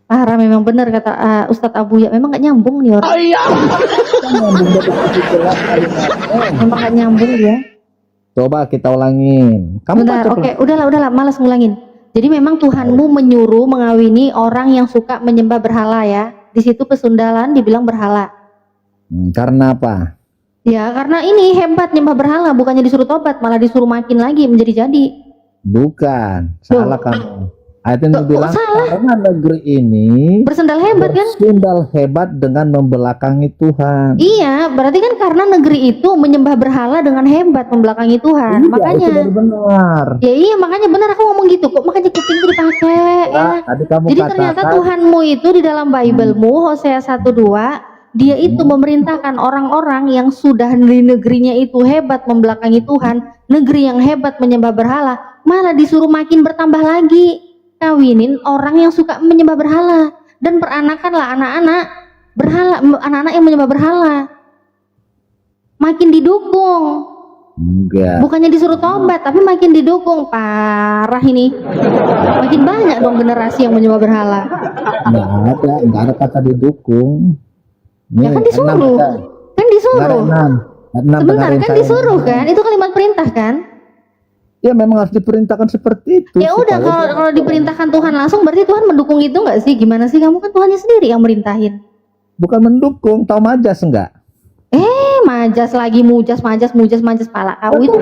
Speaker 2: Parah, memang benar kata Ustadz Abu ya, memang nggak nyambung nih orang. Memang nggak nyambung dia.
Speaker 3: Coba kita ulangin. Kamu
Speaker 2: bentar, oke, udahlah, malas ngulangin. Jadi memang Tuhanmu menyuruh mengawini orang yang suka menyembah berhala ya. Di situ pesundalan dibilang berhala.
Speaker 3: Karena apa?
Speaker 2: Ya karena ini hebat nyembah berhala, bukannya disuruh tobat malah disuruh makin lagi menjadi-jadi.
Speaker 3: Bukan, salah kamu. Ayat ini
Speaker 2: Kok
Speaker 3: bilang
Speaker 2: salah?
Speaker 3: karena negeri ini
Speaker 2: Bersendal hebat kan?
Speaker 3: bersundal hebat dengan membelakangi Tuhan.
Speaker 2: Iya, berarti kan karena negeri itu menyembah berhala dengan hebat membelakangi Tuhan.
Speaker 3: Iya,
Speaker 2: Makanya.
Speaker 3: itu benar.
Speaker 2: Ya iya, makanya benar aku ngomong gitu kok. Makanya kuping itu dipakai ya.
Speaker 3: Tadi kamu
Speaker 2: Jadi ternyata
Speaker 3: katakan
Speaker 2: Tuhanmu itu di dalam Bible-mu Hosea 1:2 dia itu memerintahkan orang-orang yang sudah di negerinya itu hebat membelakangi Tuhan, negeri yang hebat menyembah berhala, malah disuruh makin bertambah lagi. Kawinin orang yang suka menyembah berhala dan peranakanlah anak-anak berhala, anak-anak yang menyembah berhala. Makin didukung.
Speaker 3: enggak.
Speaker 2: Bukannya disuruh tobat, tapi makin didukung. Parah ini. Makin banyak dong generasi yang menyembah berhala.
Speaker 3: Enggak ada kata didukung.
Speaker 2: Ya kan disuruh. Kan disuruh. Sebentar, kan disuruh kan? Itu kalimat perintah kan?
Speaker 3: Ya memang harus diperintahkan seperti itu.
Speaker 2: Ya udah, kalau diperintahkan Tuhan langsung berarti Tuhan mendukung itu nggak sih? Gimana sih, kamu kan Tuhannya sendiri yang merintahin.
Speaker 3: Bukan mendukung, tahu majas enggak?
Speaker 2: Majas lagi, majas pala kau itu.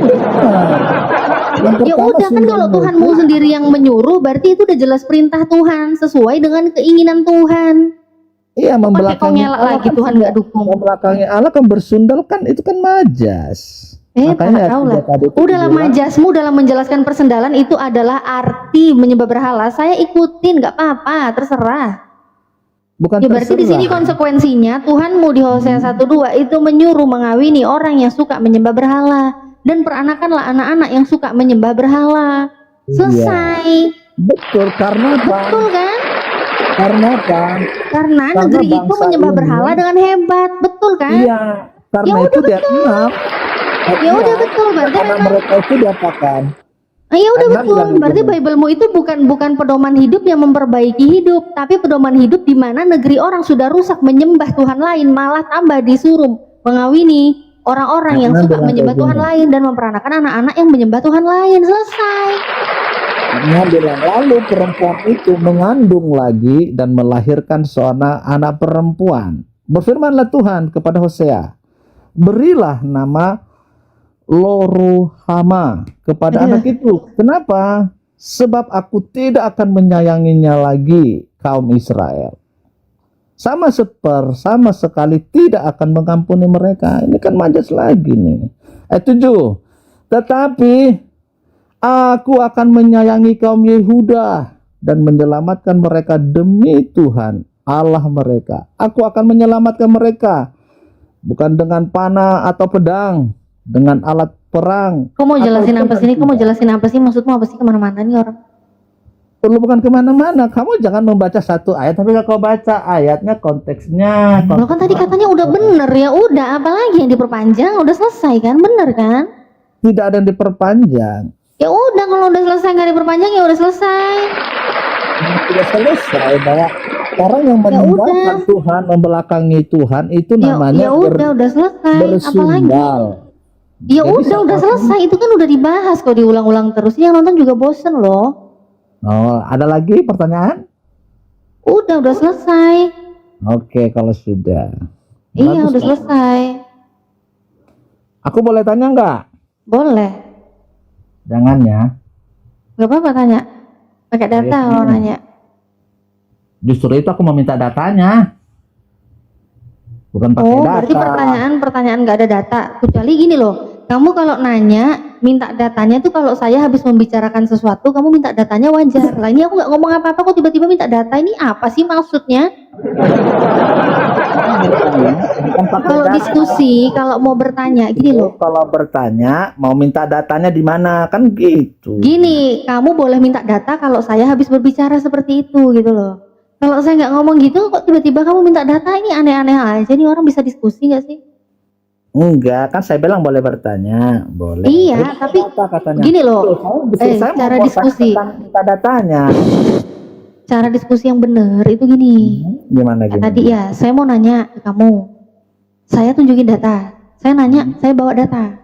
Speaker 2: Ya udah kan, kalau Tuhanmu sendiri yang menyuruh berarti itu udah jelas perintah Tuhan sesuai dengan keinginan Tuhan.
Speaker 3: Iya, membelakangi
Speaker 2: kok ngelak lagi Tuhan nggak dukung.
Speaker 3: Membelakangi Allah kan bersundal kan itu kan majas. Makanya
Speaker 2: udahlah, majasmu dalam menjelaskan persendalan itu adalah arti menyembah berhala. Saya ikutin, nggak apa-apa, terserah.
Speaker 3: Bukan
Speaker 2: Ya berarti di sini konsekuensinya Tuhanmu di Hosea 1:2 itu menyuruh mengawini orang yang suka menyembah berhala dan peranakanlah anak-anak yang suka menyembah berhala. Selesai.
Speaker 3: Betul, karena apa?
Speaker 2: Betul kan?
Speaker 3: Karena apa?
Speaker 2: Karena negeri itu menyembah berhala dengan hebat, betul kan?
Speaker 3: Iya, karena
Speaker 2: Ya
Speaker 3: itu
Speaker 2: udah,
Speaker 3: dia kenal.
Speaker 2: Ya udah betul, berarti
Speaker 3: Karena
Speaker 2: memang.
Speaker 3: mereka itu diapakan?
Speaker 2: Ya udah
Speaker 3: Karena
Speaker 2: betul,
Speaker 3: bilang
Speaker 2: berarti
Speaker 3: begini.
Speaker 2: Bible-mu itu bukan pedoman hidup yang memperbaiki hidup, tapi pedoman hidup di mana negeri orang sudah rusak menyembah Tuhan lain, malah tambah disuruh mengawini orang-orang yang
Speaker 3: Karena
Speaker 2: suka
Speaker 3: dengan
Speaker 2: menyembah
Speaker 3: begini.
Speaker 2: Tuhan lain dan memperanakan anak-anak yang menyembah Tuhan lain. Selesai.
Speaker 3: Karena bilang lalu perempuan itu mengandung lagi dan melahirkan seorang anak perempuan. Berfirmanlah Tuhan kepada Hosea, berilah nama Loruhama kepada anak itu. Kenapa? Sebab aku tidak akan menyayanginya lagi, kaum Israel. Sama sekali tidak akan mengampuni mereka. Ini kan majas lagi nih. Ayat 7. Tetapi aku akan menyayangi kaum Yehuda dan menyelamatkan mereka demi Tuhan Allah mereka. Aku akan menyelamatkan mereka bukan dengan panah atau pedang, dengan alat perang.
Speaker 2: Kau mau jelasin
Speaker 3: ataupun
Speaker 2: apa sih ini? Kau mau
Speaker 3: tidak.
Speaker 2: jelasin apa sih? Maksudmu apa sih, kemana-mana nih orang?
Speaker 3: Perlu bukan kemana-mana. Kamu jangan membaca satu ayat, tapi kalau kau baca ayatnya konteksnya.
Speaker 2: Lo kan tadi katanya udah bener, ya udah, apalagi yang diperpanjang? Udah selesai kan, bener kan?
Speaker 3: Tidak ada yang diperpanjang.
Speaker 2: Ya udah, kalau udah selesai nggak diperpanjang ya udah selesai.
Speaker 3: Tidak selesai bahwa orang yang meninggalkan Tuhan, membelakangi Tuhan itu namanya
Speaker 2: Ya udah selesai. Apalagi?
Speaker 3: bersundal.
Speaker 2: Ya
Speaker 3: Jadi
Speaker 2: udah selesai. Itu kan udah dibahas, kok diulang-ulang terus. Yang nonton juga bosen loh.
Speaker 3: Oh, ada lagi pertanyaan?
Speaker 2: Udah selesai.
Speaker 3: Oke, kalau sudah.
Speaker 2: Iya,
Speaker 3: Bagus,
Speaker 2: udah
Speaker 3: Pak.
Speaker 2: selesai.
Speaker 3: Aku boleh tanya nggak?
Speaker 2: Boleh.
Speaker 3: Jangan ya.
Speaker 2: Gak apa-apa tanya. Pakai data
Speaker 3: Iya,
Speaker 2: kalau
Speaker 3: iya.
Speaker 2: nanya.
Speaker 3: Justru itu aku meminta datanya. Bukan pakai
Speaker 2: Oh,
Speaker 3: data.
Speaker 2: berarti pertanyaan nggak ada data. Kecuali gini loh, kamu kalau nanya minta datanya tuh kalau saya habis membicarakan sesuatu, kamu minta datanya wajar. Lah ini aku nggak ngomong apa-apa, kok tiba-tiba minta data, ini apa sih maksudnya?
Speaker 3: Bukan pakai
Speaker 2: Kalau
Speaker 3: data.
Speaker 2: diskusi, kalau mau bertanya, gini loh.
Speaker 3: Kalau bertanya mau minta datanya di mana kan gitu.
Speaker 2: Gini, kamu boleh minta data kalau saya habis berbicara seperti itu gitu loh. Kalau saya nggak ngomong gitu, kok tiba-tiba kamu minta data, ini aneh-aneh aja nih, orang bisa diskusi nggak sih?
Speaker 3: Enggak, kan saya bilang boleh bertanya, boleh.
Speaker 2: Iya, tapi
Speaker 3: apa katanya?
Speaker 2: gini loh,
Speaker 3: Saya
Speaker 2: cara
Speaker 3: mau
Speaker 2: diskusi.
Speaker 3: minta datanya.
Speaker 2: Cara diskusi yang benar itu gini.
Speaker 3: Gimana
Speaker 2: Kayak
Speaker 3: gimana?
Speaker 2: tadi ya, saya mau nanya ke kamu. Saya tunjukin data. Saya nanya, saya bawa data.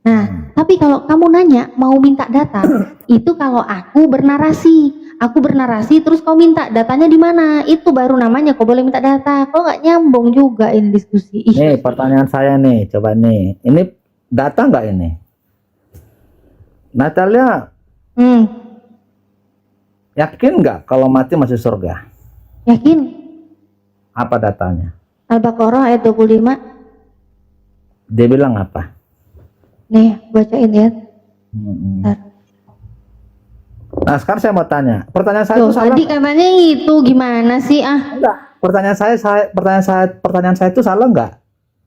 Speaker 2: Nah, tapi kalau kamu nanya mau minta data, itu kalau aku bernarasi. aku bernarasi terus kau minta datanya di mana, itu baru namanya kau boleh minta data. Kau nggak nyambung juga ini diskusi. Ih.
Speaker 3: Nih pertanyaan saya nih, coba nih. Ini data nggak ini? Natalia yakin nggak kalau mati masuk surga?
Speaker 2: Yakin?
Speaker 3: Apa datanya?
Speaker 2: Al-Baqarah ayat 25.
Speaker 3: Dia bilang apa?
Speaker 2: Nih, bacain ya. Bentar.
Speaker 3: Nah sekarang saya mau tanya, pertanyaan saya
Speaker 2: Loh,
Speaker 3: itu salah?
Speaker 2: tadi katanya itu gimana sih
Speaker 3: Enggak. Pertanyaan saya itu salah nggak?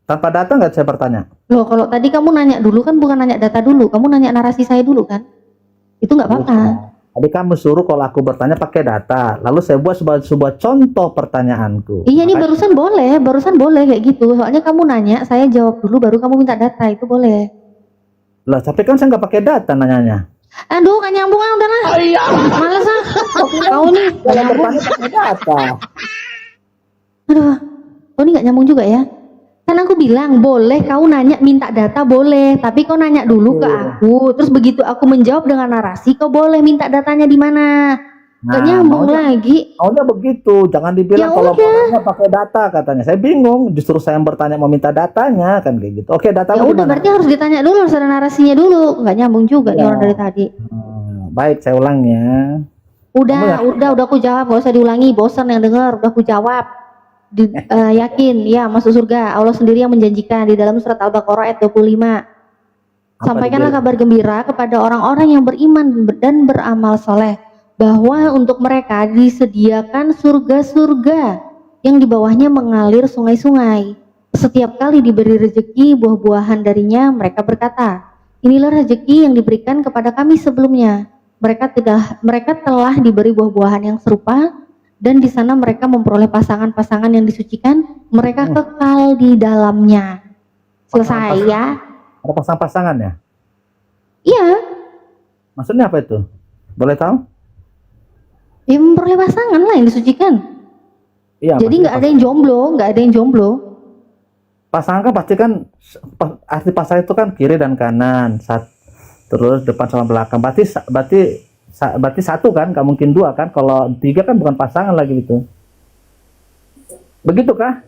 Speaker 3: Tanpa data nggak saya bertanya?
Speaker 2: Loh, kalau tadi kamu nanya dulu kan bukan nanya data dulu, kamu nanya narasi saya dulu kan? Itu nggak apa-apa.
Speaker 3: Tadi kamu suruh kalau aku bertanya pakai data, lalu saya buat sebuah contoh pertanyaanku.
Speaker 2: Iya, ini barusan boleh kayak gitu. Soalnya kamu nanya, saya jawab dulu, baru kamu minta data, itu boleh.
Speaker 3: Lah, tapi kan saya nggak pakai data nanyanya.
Speaker 2: Aduh, kan nyambung ah, udahlah. Males ah. Kau nih, nggak
Speaker 3: Kalau
Speaker 2: nyambung.
Speaker 3: bertanya pakai data.
Speaker 2: Aduh, kau nih nggak nyambung juga ya. Kan aku bilang boleh kau nanya minta data boleh, tapi kau nanya dulu ke aku, terus begitu aku menjawab dengan narasi, kau boleh minta datanya di mana. Nggak nyambung lagi.
Speaker 3: Maunya begitu, jangan dibilang
Speaker 2: Ya
Speaker 3: kalau
Speaker 2: udah.
Speaker 3: bertanya pakai data katanya. Saya bingung, justru saya yang bertanya mau minta datanya kan kayak gitu. Oke, data
Speaker 2: Ya udah, berarti harus ditanya dulu, harus ada narasinya dulu. Nggak nyambung juga nih
Speaker 3: Ya.
Speaker 2: orang dari tadi.
Speaker 3: Baik, saya ulang ya.
Speaker 2: Udah aku jawab, nggak usah diulangi, bosan yang dengar, udah aku jawab. Yakin, ya masuk surga. Allah sendiri yang menjanjikan di dalam surat Al-Baqarah ayat 25. Sampaikanlah kabar gembira kepada orang-orang yang beriman dan beramal soleh, bahwa untuk mereka disediakan surga-surga yang di bawahnya mengalir sungai-sungai. Setiap kali diberi rezeki buah-buahan darinya, mereka berkata, inilah rezeki yang diberikan kepada kami sebelumnya. Mereka telah diberi buah-buahan yang serupa, dan di sana mereka memperoleh pasangan-pasangan yang disucikan, mereka kekal di dalamnya. Selesai ya?
Speaker 3: Ada pasang-pasangan ya?
Speaker 2: Iya,
Speaker 3: Maksudnya apa itu? Boleh tahu?
Speaker 2: ya memperoleh pasangan lah yang disucikan.
Speaker 3: Iya.
Speaker 2: Jadi nggak ada yang jomblo,
Speaker 3: Pasangan kan pasti kan arti pasangan itu kan kiri dan kanan, terus depan sama belakang. Berarti satu kan, nggak mungkin dua kan? Kalau tiga kan bukan pasangan lagi gitu. Begitu kah?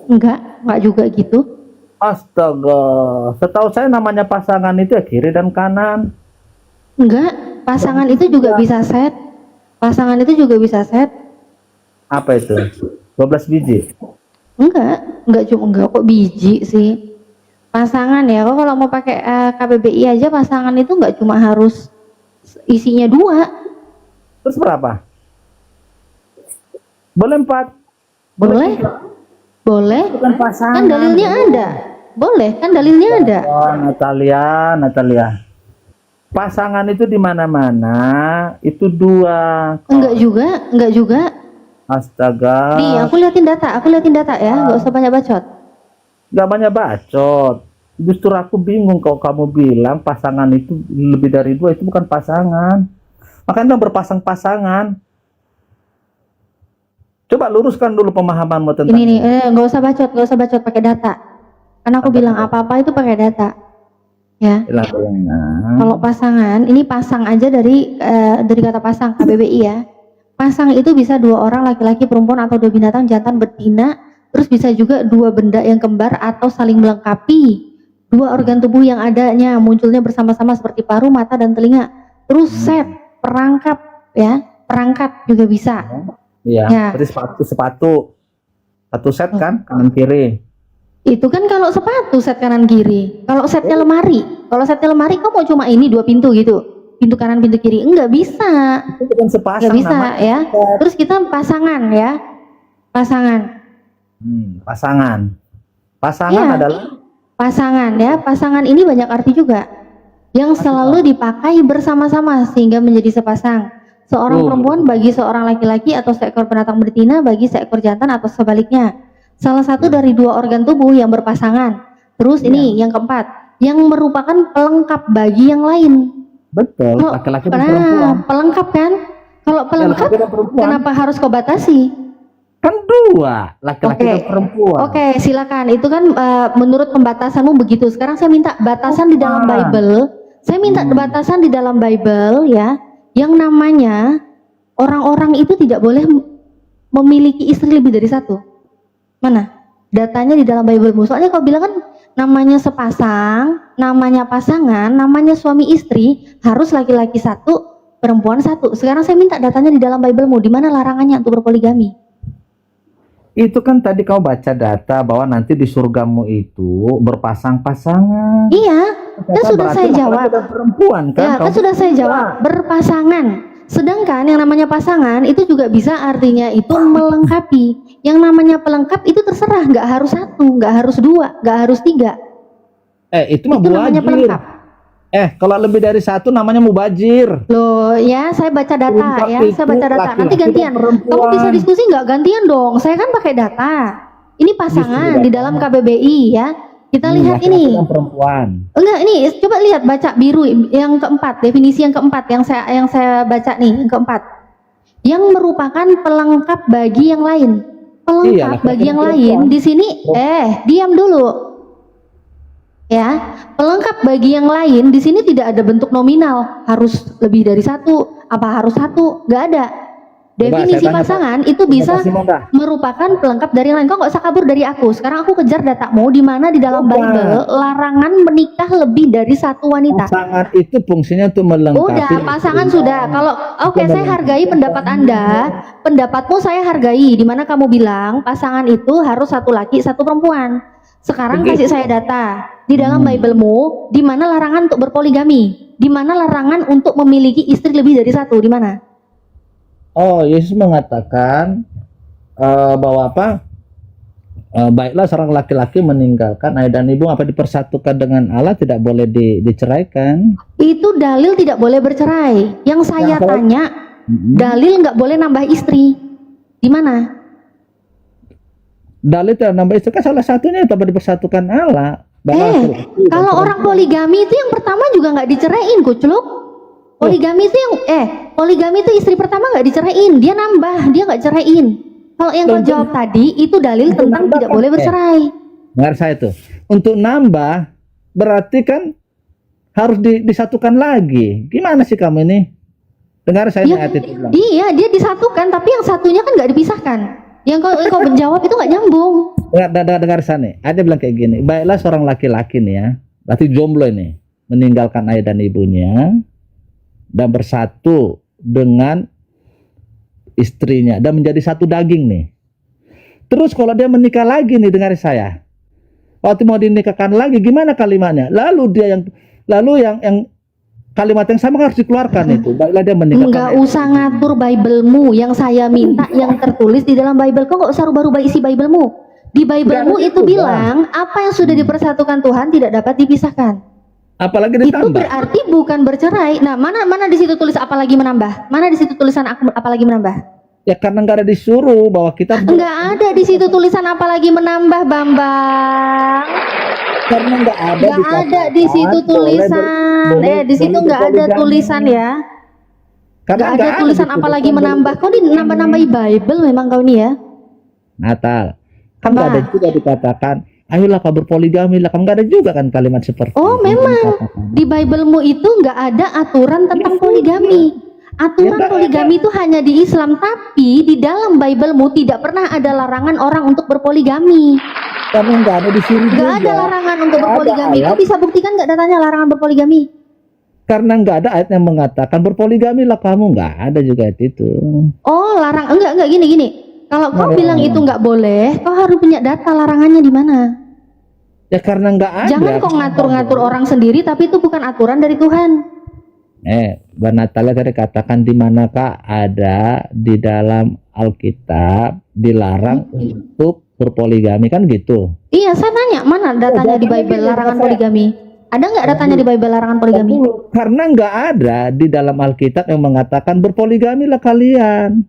Speaker 2: Enggak juga gitu.
Speaker 3: Astaga, setahu saya namanya pasangan itu ya kiri dan kanan.
Speaker 2: Enggak, pasangan itu juga bisa set.
Speaker 3: Apa itu? 12 biji.
Speaker 2: Enggak kok biji sih. Pasangan ya, kok kalau mau pakai KBBI aja pasangan itu enggak cuma harus isinya 2.
Speaker 3: Terus berapa? Boleh 4.
Speaker 2: Boleh.
Speaker 3: Bukan pasangan.
Speaker 2: Kan dalilnya ada. Boleh, kan dalilnya ada.
Speaker 3: Oh, Natalia. Pasangan itu di mana-mana itu 2.
Speaker 2: Enggak juga.
Speaker 3: Astaga.
Speaker 2: Nih, aku liatin data ya, enggak usah banyak bacot.
Speaker 3: Gak banyak bacot. Justru aku bingung kalau kamu bilang pasangan itu lebih dari 2, itu bukan pasangan. Makanya berpasang-pasangan. Coba luruskan dulu pemahamanmu tentang
Speaker 2: Ini nih, nggak usah bacot pakai data. Karena aku bilang apa-apa itu pakai data. Ya. Kalau pasangan, ini pasang aja dari kata pasang KBBI ya. Pasang itu bisa 2 orang laki-laki perempuan atau 2 binatang jantan betina, terus bisa juga 2 benda yang kembar atau saling melengkapi. 2 organ tubuh yang adanya munculnya bersama-sama seperti paru, mata dan telinga. Terus set, perangkat ya, perangkat juga bisa.
Speaker 3: Iya,
Speaker 2: Ya.
Speaker 3: seperti sepatu. Satu set kan, kanan kiri.
Speaker 2: Itu kan kalau sepatu set kanan kiri. Kalau setnya lemari kok mau cuma ini 2 pintu gitu. Pintu kanan, pintu kiri. Enggak bisa.
Speaker 3: Itu bukan sepasang.
Speaker 2: Enggak bisa
Speaker 3: namanya.
Speaker 2: ya. Terus kita pasangan ya. Pasangan.
Speaker 3: Pasangan
Speaker 2: Ya.
Speaker 3: adalah
Speaker 2: Pasangan ya. Pasangan ini banyak arti juga. Yang selalu dipakai bersama-sama sehingga menjadi sepasang. Seorang perempuan bagi seorang laki-laki atau seekor binatang betina bagi seekor jantan atau sebaliknya. Salah satu dari 2 organ tubuh yang berpasangan. Terus ini yang keempat, yang merupakan pelengkap bagi yang lain.
Speaker 3: betul, laki-laki dan perempuan.
Speaker 2: Pelengkap kan? Kalau pelengkap,
Speaker 3: laki-laki dan perempuan.
Speaker 2: kenapa harus kau batasi?
Speaker 3: Kan 2, laki-laki dan perempuan.
Speaker 2: Oke, silakan. Itu kan menurut pembatasanmu begitu. Sekarang saya minta batasan di dalam Bible. Saya minta batasan di dalam Bible ya. yang namanya orang-orang itu tidak boleh memiliki istri lebih dari satu. Mana? Datanya di dalam Bible-mu. Soalnya kau bilang kan namanya sepasang, namanya pasangan, namanya suami istri, harus laki-laki satu, perempuan satu. Sekarang saya minta datanya di dalam Bible-mu, di mana larangannya untuk berpoligami?
Speaker 3: Itu kan tadi kau baca data bahwa nanti di surgamu itu berpasang-pasangan.
Speaker 2: Iya, kan sudah
Speaker 3: Berarti
Speaker 2: saya
Speaker 3: laki-laki
Speaker 2: jawab.
Speaker 3: dan perempuan kan?
Speaker 2: Ya, kan
Speaker 3: Kau
Speaker 2: sudah saya jawab, berpasangan. Sedangkan yang namanya pasangan itu juga bisa artinya itu melengkapi. Yang namanya pelengkap itu terserah, nggak harus satu, nggak harus dua, nggak harus tiga.
Speaker 3: itu mah
Speaker 2: Itu namanya
Speaker 3: mubazir.
Speaker 2: pelengkap.
Speaker 3: Kalau lebih dari satu namanya mubazir.
Speaker 2: Loh, ya saya baca data
Speaker 3: Pelengkap
Speaker 2: ya,
Speaker 3: itu
Speaker 2: saya baca data. Nanti
Speaker 3: laki-laki
Speaker 2: gantian.
Speaker 3: dan perempuan.
Speaker 2: Kamu bisa diskusi nggak gantian dong? Saya kan pakai data. Ini pasangan di dalam KBBI ya. Kita lihat
Speaker 3: Laki-laki
Speaker 2: ini.
Speaker 3: dan perempuan.
Speaker 2: Enggak, ini coba lihat baca biru yang keempat, definisi yang keempat yang saya baca nih, yang keempat. Yang merupakan pelengkap bagi yang lain. Pelengkap
Speaker 3: Iya,
Speaker 2: bagi yang
Speaker 3: perempuan.
Speaker 2: lain di sini diam dulu. Ya, pelengkap bagi yang lain di sini tidak ada bentuk nominal, harus lebih dari satu, apa harus satu, nggak ada. Definisi
Speaker 3: saya tanya,
Speaker 2: pasangan itu bisa
Speaker 3: kasih Monda.
Speaker 2: merupakan pelengkap dari yang lain. Kok nggak usah kabur dari aku. Sekarang aku kejar datamu di mana di dalam
Speaker 3: Bukan.
Speaker 2: Bible larangan menikah lebih dari satu wanita.
Speaker 3: Pasangan itu fungsinya untuk melengkapi.
Speaker 2: Udah, pasangan sudah. Kalau oke, saya hargai pendapat Anda. Pendapatmu saya hargai. Di mana kamu bilang pasangan itu harus satu laki, satu perempuan. Sekarang kasih saya data. Di dalam Bible-mu, di mana larangan untuk berpoligami? Di mana larangan untuk memiliki istri lebih dari satu? Di mana?
Speaker 3: Oh, Yesus mengatakan bahwa apa? Baiklah seorang laki-laki meninggalkan ayah dan ibu apa dipersatukan dengan Allah tidak boleh diceraikan.
Speaker 2: Itu dalil tidak boleh bercerai. Yang saya
Speaker 3: kalau-
Speaker 2: tanya, dalil nggak boleh nambah istri. Di mana?
Speaker 3: Dalil tidak nambah istri kan salah satunya itu apa dipersatukan Allah.
Speaker 2: Kalau orang poligami itu yang pertama juga nggak diceraiin, kucluk. Poligami itu poligami itu istri pertama nggak diceraiin, dia nambah, dia nggak ceraiin. Kalau yang kau jawab tadi itu dalil tentang tidak boleh bercerai.
Speaker 3: Dengar saya tuh. Untuk nambah berarti kan harus disatukan lagi. Gimana sih kamu ini? Dengar saya
Speaker 2: Ya,
Speaker 3: ayat itu bilang.
Speaker 2: iya, dia disatukan, tapi yang satunya kan nggak dipisahkan. Yang kau menjawab itu nggak nyambung.
Speaker 3: Dengar saya nih. Ada bilang kayak gini. Baiklah seorang laki-laki nih ya. Berarti jomblo ini meninggalkan ayah dan ibunya dan bersatu dengan istrinya dan menjadi satu daging nih. Terus kalau dia menikah lagi nih, dengar saya. Waktu mau dinikahkan lagi gimana kalimatnya? Lalu yang kalimat yang sama harus dikeluarkan itu. Baiklah dia menikahkan.
Speaker 2: Nggak usah ngatur Bible-mu. Yang saya minta yang tertulis di dalam Bible. Kau nggak usah rubah-rubah isi Bible-mu. Di Bible-mu itu bilang apa yang sudah dipersatukan Tuhan tidak dapat dipisahkan.
Speaker 3: Apalagi
Speaker 2: Itu
Speaker 3: ditambah.
Speaker 2: berarti bukan bercerai. Nah, mana di situ tulis apalagi menambah? Mana di situ tulisan apalagi menambah?
Speaker 3: Ya karena nggak ada disuruh bahwa kita
Speaker 2: Enggak ada di situ tulisan apalagi menambah, Bambang.
Speaker 3: karena nggak ada.
Speaker 2: Enggak ada di situ tulisan. Di situ enggak ada tulisan ya. Enggak ada tulisan apalagi menambah. Kau nambah-nambahi Bible memang kau ini ya.
Speaker 3: Natal. Kan nggak ada juga dikatakan ayolah kau berpoligami lah. Kan nggak ada juga kan kalimat seperti
Speaker 2: Oh,
Speaker 3: itu
Speaker 2: memang
Speaker 3: dikatakan.
Speaker 2: di Bible-mu itu enggak ada aturan tentang poligami. Aturan
Speaker 3: Ya,
Speaker 2: poligami itu hanya di Islam, tapi di dalam Bible-mu tidak pernah ada larangan orang untuk berpoligami.
Speaker 3: Karena nggak ada disuruh
Speaker 2: Enggak
Speaker 3: juga.
Speaker 2: ada larangan untuk
Speaker 3: Nggak ada
Speaker 2: berpoligami.
Speaker 3: ayat.
Speaker 2: Kau bisa buktikan enggak datanya larangan berpoligami?
Speaker 3: Karena nggak ada ayat yang mengatakan berpoligami lah kamu. Nggak ada juga ayat itu.
Speaker 2: Oh, enggak gini. Kalau kau bilang itu enggak boleh, kau harus punya data larangannya di mana.
Speaker 3: Ya karena nggak ada.
Speaker 2: Jangan kau ngatur-ngatur orang sendiri, tapi itu bukan aturan dari Tuhan.
Speaker 3: Natalia tadi katakan di manakah ada di dalam Alkitab dilarang untuk berpoligami kan gitu.
Speaker 2: Iya, saya tanya mana datanya di Bible larangan poligami? Ada nggak datanya di Bible larangan poligami?
Speaker 3: Karena nggak ada di dalam Alkitab yang mengatakan berpoligami lah kalian.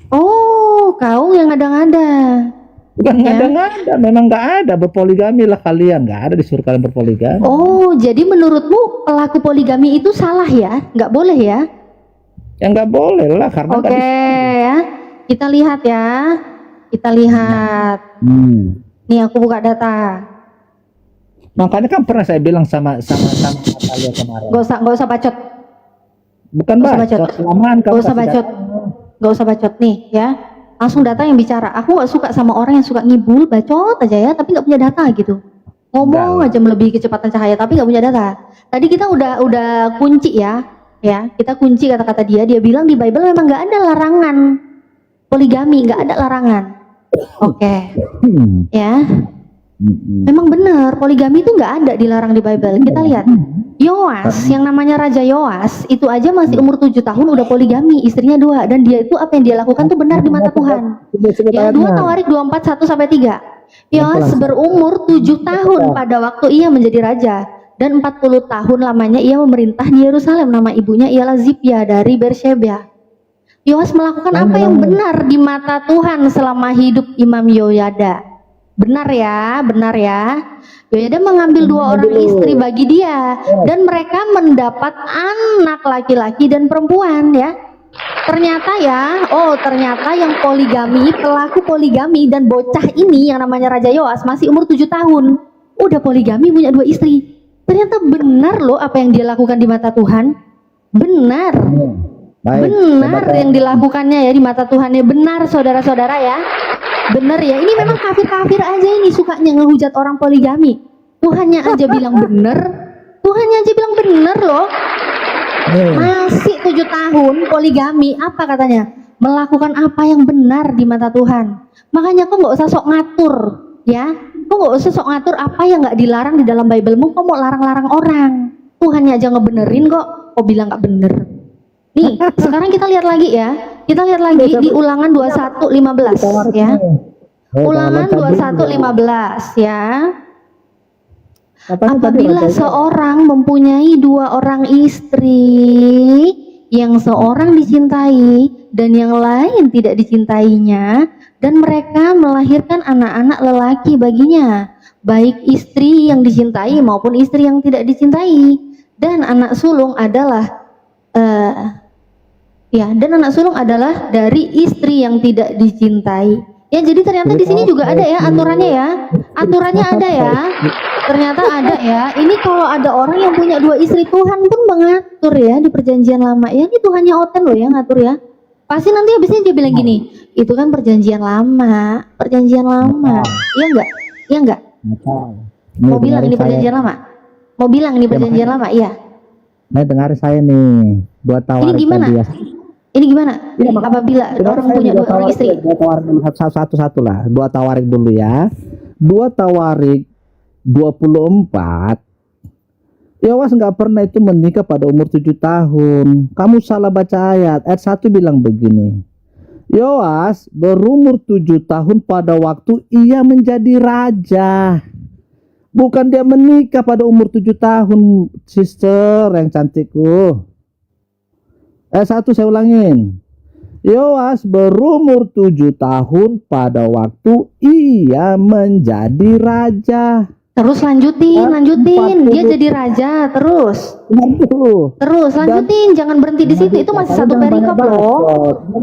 Speaker 2: Oh, kau yang ngada-ngada.
Speaker 3: Bukan
Speaker 2: Ya.
Speaker 3: ngada-ngada, memang nggak ada berpoligami lah kalian. Nggak ada disuruh kalian berpoligami.
Speaker 2: Oh, jadi menurutmu pelaku poligami itu salah ya? Nggak boleh ya?
Speaker 3: Ya nggak boleh lah karena
Speaker 2: Oke ya, kita lihat ya. Kita lihat. Nih aku buka data.
Speaker 3: Makanya kan pernah saya bilang sama Natalia kemarin.
Speaker 2: Gak usah bacot.
Speaker 3: Bukan
Speaker 2: Nggak usah
Speaker 3: bacot,
Speaker 2: bacot.
Speaker 3: kelamaan kamu
Speaker 2: Gak usah
Speaker 3: kasih
Speaker 2: bacot.
Speaker 3: data.
Speaker 2: Gak usah bacot nih ya. Langsung data yang bicara. Aku gak suka sama orang yang suka ngibul, bacot aja ya, tapi gak punya data gitu. Ngomong
Speaker 3: Enggak
Speaker 2: aja melebihi kecepatan cahaya, tapi gak punya data. Tadi kita udah kunci ya. Kita kunci kata-kata dia. Dia bilang di Bible memang gak ada larangan poligami, gak ada larangan. Oke, ya. Memang benar, poligami itu nggak ada dilarang di Bible. Kita lihat, Yoas, yang namanya Raja Yoas, itu aja masih umur 7 tahun udah poligami, istrinya 2, dan dia itu apa yang dia lakukan tuh benar di mata Tuhan. Ya, 2 Tawarik 24:1-3. Yoas berumur 7 tahun pada waktu ia menjadi raja, dan 40 tahun lamanya ia memerintah di Yerusalem. Nama ibunya ialah Zibya dari Beersheba. Yoas melakukan apa yang benar di mata Tuhan selama hidup Imam Yoyada. Benar ya. Yoyada mengambil 2 orang istri bagi dia, dan mereka mendapat anak laki-laki dan perempuan ya. Ternyata yang poligami, pelaku poligami dan bocah ini yang namanya Raja Yoas masih umur 7 tahun. Udah poligami, punya 2 istri. Ternyata benar loh apa yang dia lakukan di mata Tuhan. Benar. Benar yang dilakukannya ya di mata Tuhan ya. Benar saudara-saudara ya. Bener ya, ini memang kafir-kafir aja ini sukanya ngehujat orang poligami. Tuhannya aja bilang bener, loh. Masih 7 tahun poligami, apa katanya? Melakukan apa yang benar di mata Tuhan. Makanya kok nggak usah sok ngatur, ya? Kok nggak usah sok ngatur apa yang nggak dilarang di dalam Biblemu, kok mau larang-larang orang? Tuhannya aja ngebenerin kok bilang nggak bener. Nih, sekarang kita lihat lagi ya. Kita lihat lagi di Ulangan 21:15 ya. Ulangan 21:15 ya. Apabila seorang mempunyai 2 orang istri, yang seorang dicintai dan yang lain tidak dicintainya, dan mereka melahirkan anak-anak lelaki baginya, baik istri yang dicintai maupun istri yang tidak dicintai, dan anak sulung adalah dari istri yang tidak dicintai. Ya, jadi ternyata di sini juga ada ya aturannya ya. Aturannya ada ya. Ternyata ada ya. Ini kalau ada orang yang punya 2 istri, Tuhan pun mengatur ya di perjanjian lama. Ya, ini Tuhannya Oten loh yang ngatur ya. Pasti nanti habisnya dia bilang gini, itu kan perjanjian lama. Iya enggak? Mau bilang ini perjanjian lama? Iya.
Speaker 3: Nah, dengar saya nih. 2 Tawarik
Speaker 2: Ini gimana? Ini gimana? Apabila orang punya 2 orang istri.
Speaker 3: 2 Tawarik satu-satu lah. 2 Tawarik dulu ya. 2 Tawarik 24. Yoas nggak pernah itu menikah pada umur 7 tahun. Kamu salah baca ayat. Ayat 1 bilang begini. Yoas berumur 7 tahun pada waktu ia menjadi raja. Bukan dia menikah pada umur 7 tahun, sister yang cantikku. Ayat 1 saya ulangin. Yoas berumur 7 tahun pada waktu ia menjadi raja.
Speaker 2: Terus lanjutin. Dia jadi raja terus. Lanjutin, jangan berhenti di situ. Itu masih satu perikop loh.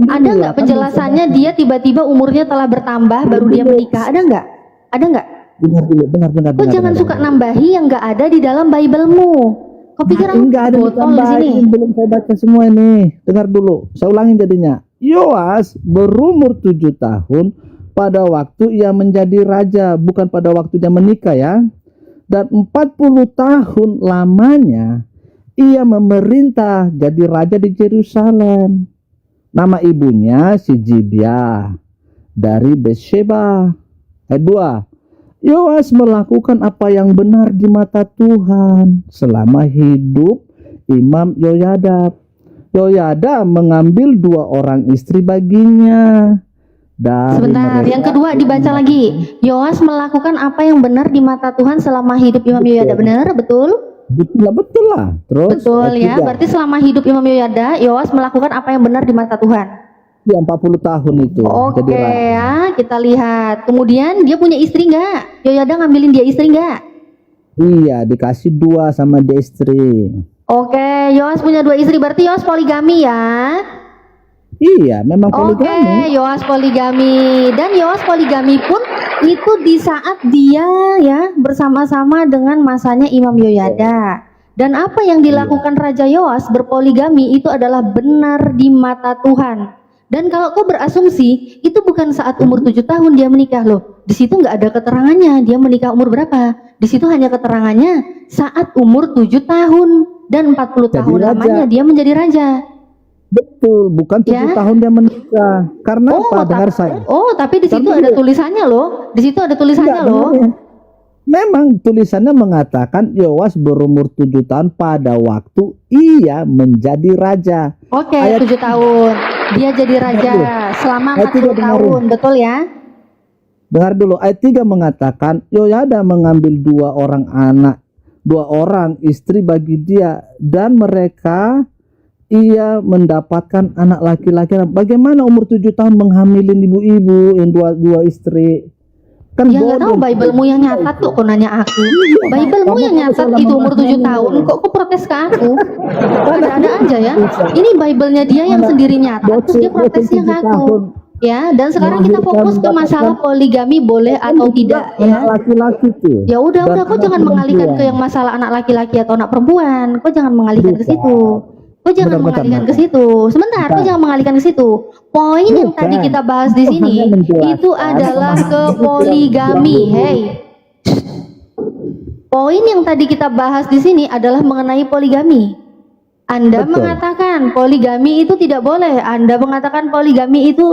Speaker 2: Ada nggak penjelasannya dia tiba-tiba umurnya telah bertambah baru dia menikah? Ada nggak?
Speaker 3: Benar.
Speaker 2: Kok jangan suka nambahi yang nggak ada di dalam Biblemu. Kau pikir
Speaker 3: enggak ada
Speaker 2: botol di sini?
Speaker 3: Belum saya baca semua ini. Dengar dulu, saya ulangin jadinya. Yoas berumur 7 tahun pada waktu ia menjadi raja, bukan pada waktu dia menikah ya. Dan 40 tahun lamanya ia memerintah jadi raja di Yerusalem. Nama ibunya si Zibya dari Beersheba. Ayat 2. Yoas melakukan apa yang benar di mata Tuhan selama hidup Imam Yoyada. Yoyada mengambil 2 orang istri baginya.
Speaker 2: Sebentar, yang kedua dibaca lagi. Yoas melakukan apa yang benar di mata Tuhan selama hidup Imam Yoyada. Benar, betul?
Speaker 3: Betul lah. Terus,
Speaker 2: betul ya, berarti selama hidup Imam Yoyada, Yoas melakukan apa yang benar di mata Tuhan.
Speaker 3: Dia 40 tahun itu.
Speaker 2: Oke ya, kita lihat. Kemudian dia punya istri nggak? Yoyada ngambilin dia istri nggak?
Speaker 3: Iya, dikasih 2 sama dia istri.
Speaker 2: Oke, Yoas punya 2 istri, berarti Yoas poligami ya?
Speaker 3: Iya, memang poligami.
Speaker 2: Oke, Yoas poligami. Dan Yoas poligami pun itu di saat dia ya bersama-sama dengan masanya Imam Yoyada. Dan apa yang dilakukan Raja Yoas berpoligami itu adalah benar di mata Tuhan. Dan kalau kau berasumsi itu bukan saat umur 7 tahun dia menikah loh. Di situ nggak ada keterangannya dia menikah umur berapa. Di situ hanya keterangannya saat umur 7 tahun dan 40 tahun
Speaker 3: raja.
Speaker 2: lamanya dia menjadi raja.
Speaker 3: Betul, bukan 7
Speaker 2: Ya.
Speaker 3: tahun dia menikah. Karena apa? Dengar saya.
Speaker 2: Oh, tapi di situ
Speaker 3: Tapi-
Speaker 2: ada tulisannya loh. Di situ ada tulisannya
Speaker 3: Enggak,
Speaker 2: loh.
Speaker 3: dengar ya. Memang tulisannya mengatakan Yoas berumur 7 tahun pada waktu ia menjadi raja.
Speaker 2: Oke,
Speaker 3: Ayat-
Speaker 2: 7 tahun. Dia jadi raja selama
Speaker 3: Ayat 3
Speaker 2: 40 tahun, betul ya?
Speaker 3: Dengar dulu, ayat 3 mengatakan Yoyada mengambil 2 orang anak, 2 orang istri bagi dia, dan mereka ia mendapatkan anak laki-laki. Bagaimana umur 7 tahun menghamilin ibu-ibu yang dua istri? Kan
Speaker 2: Ya nggak tahu,
Speaker 3: bodoh.
Speaker 2: Bible-mu yang nyatat kok kau nanya aku. Bible-mu
Speaker 3: kamu
Speaker 2: yang nyatat
Speaker 3: salah
Speaker 2: itu umur 7
Speaker 3: memahami.
Speaker 2: tahun, kok kau protes ke aku? Ada-ada aja ya. Ini Bible-nya dia yang sendiri nyatat, terus dia protesnya ke aku. Ya, dan sekarang kita fokus ke masalah poligami boleh atau tidak
Speaker 3: Anak
Speaker 2: ya.
Speaker 3: laki-laki tuh.
Speaker 2: Ya udah,
Speaker 3: Dan
Speaker 2: kau
Speaker 3: anak
Speaker 2: jangan mengalihkan
Speaker 3: perempuan.
Speaker 2: ke yang masalah anak laki-laki atau anak perempuan. Kau jangan mengalihkan ke situ. Kau jangan
Speaker 3: Bentar,
Speaker 2: mengalihkan
Speaker 3: bentar.
Speaker 2: ke situ. Sebentar, kau jangan mengalihkan ke situ. Poin yang
Speaker 3: Bukan.
Speaker 2: tadi kita bahas di
Speaker 3: Itu
Speaker 2: sini
Speaker 3: hanya menjelaskan
Speaker 2: itu adalah ke
Speaker 3: pemahaman
Speaker 2: poligami.
Speaker 3: dulu.
Speaker 2: Hey. Poin yang tadi kita bahas di sini adalah mengenai poligami. Anda
Speaker 3: Betul.
Speaker 2: mengatakan poligami itu tidak boleh. Anda mengatakan poligami itu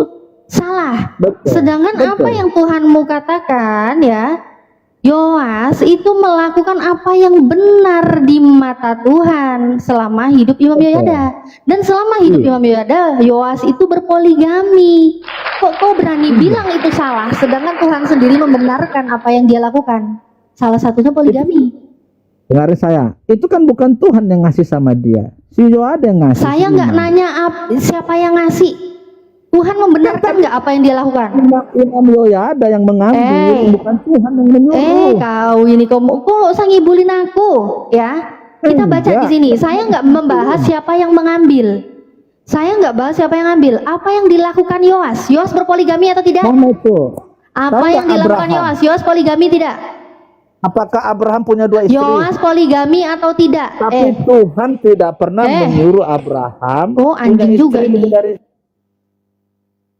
Speaker 2: salah.
Speaker 3: Betul.
Speaker 2: Sedangkan
Speaker 3: Betul.
Speaker 2: apa yang Tuhanmu katakan ya, Yoas itu melakukan apa yang benar di mata Tuhan selama hidup Imam
Speaker 3: Betul.
Speaker 2: Yoyada. Dan selama hidup
Speaker 3: Iya.
Speaker 2: Imam Yoyada, Yoas itu berpoligami. Kok kau berani bilang itu salah, sedangkan Tuhan sendiri membenarkan apa yang dia lakukan? Salah satunya poligami.
Speaker 3: Dengar saya, itu kan bukan Tuhan yang ngasih sama dia. Si Yoyada yang ngasih.
Speaker 2: Saya
Speaker 3: si
Speaker 2: nggak
Speaker 3: Imam.
Speaker 2: nanya siapa yang ngasih. Tuhan membenarkan nggak apa yang dia lakukan?
Speaker 3: Imam Yoyada yang mengambil, bukan Tuhan yang menyuruh.
Speaker 2: Kau ini kok sang ngibulin aku ya? Kita baca di sini. Saya nggak membahas siapa yang mengambil. Saya nggak bahas siapa yang ngambil. Apa yang dilakukan Yoas? Yoas berpoligami atau tidak?
Speaker 3: Mana itu?
Speaker 2: Apa
Speaker 3: Tahu
Speaker 2: yang
Speaker 3: nggak
Speaker 2: dilakukan
Speaker 3: Abraham?
Speaker 2: Yoas? Yoas poligami tidak?
Speaker 3: Apakah Abraham punya 2 istri?
Speaker 2: Yoas poligami atau tidak?
Speaker 3: Tapi Tuhan tidak pernah menyuruh Abraham.
Speaker 2: Oh, anjing
Speaker 3: punya
Speaker 2: juga
Speaker 3: istri
Speaker 2: ini.
Speaker 3: lebih dari-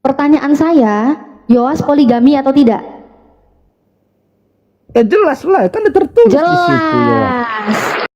Speaker 2: Pertanyaan saya, Yoas poligami atau tidak?
Speaker 3: jelas lah, kan tertulis di situ. Ya.
Speaker 2: Jelas.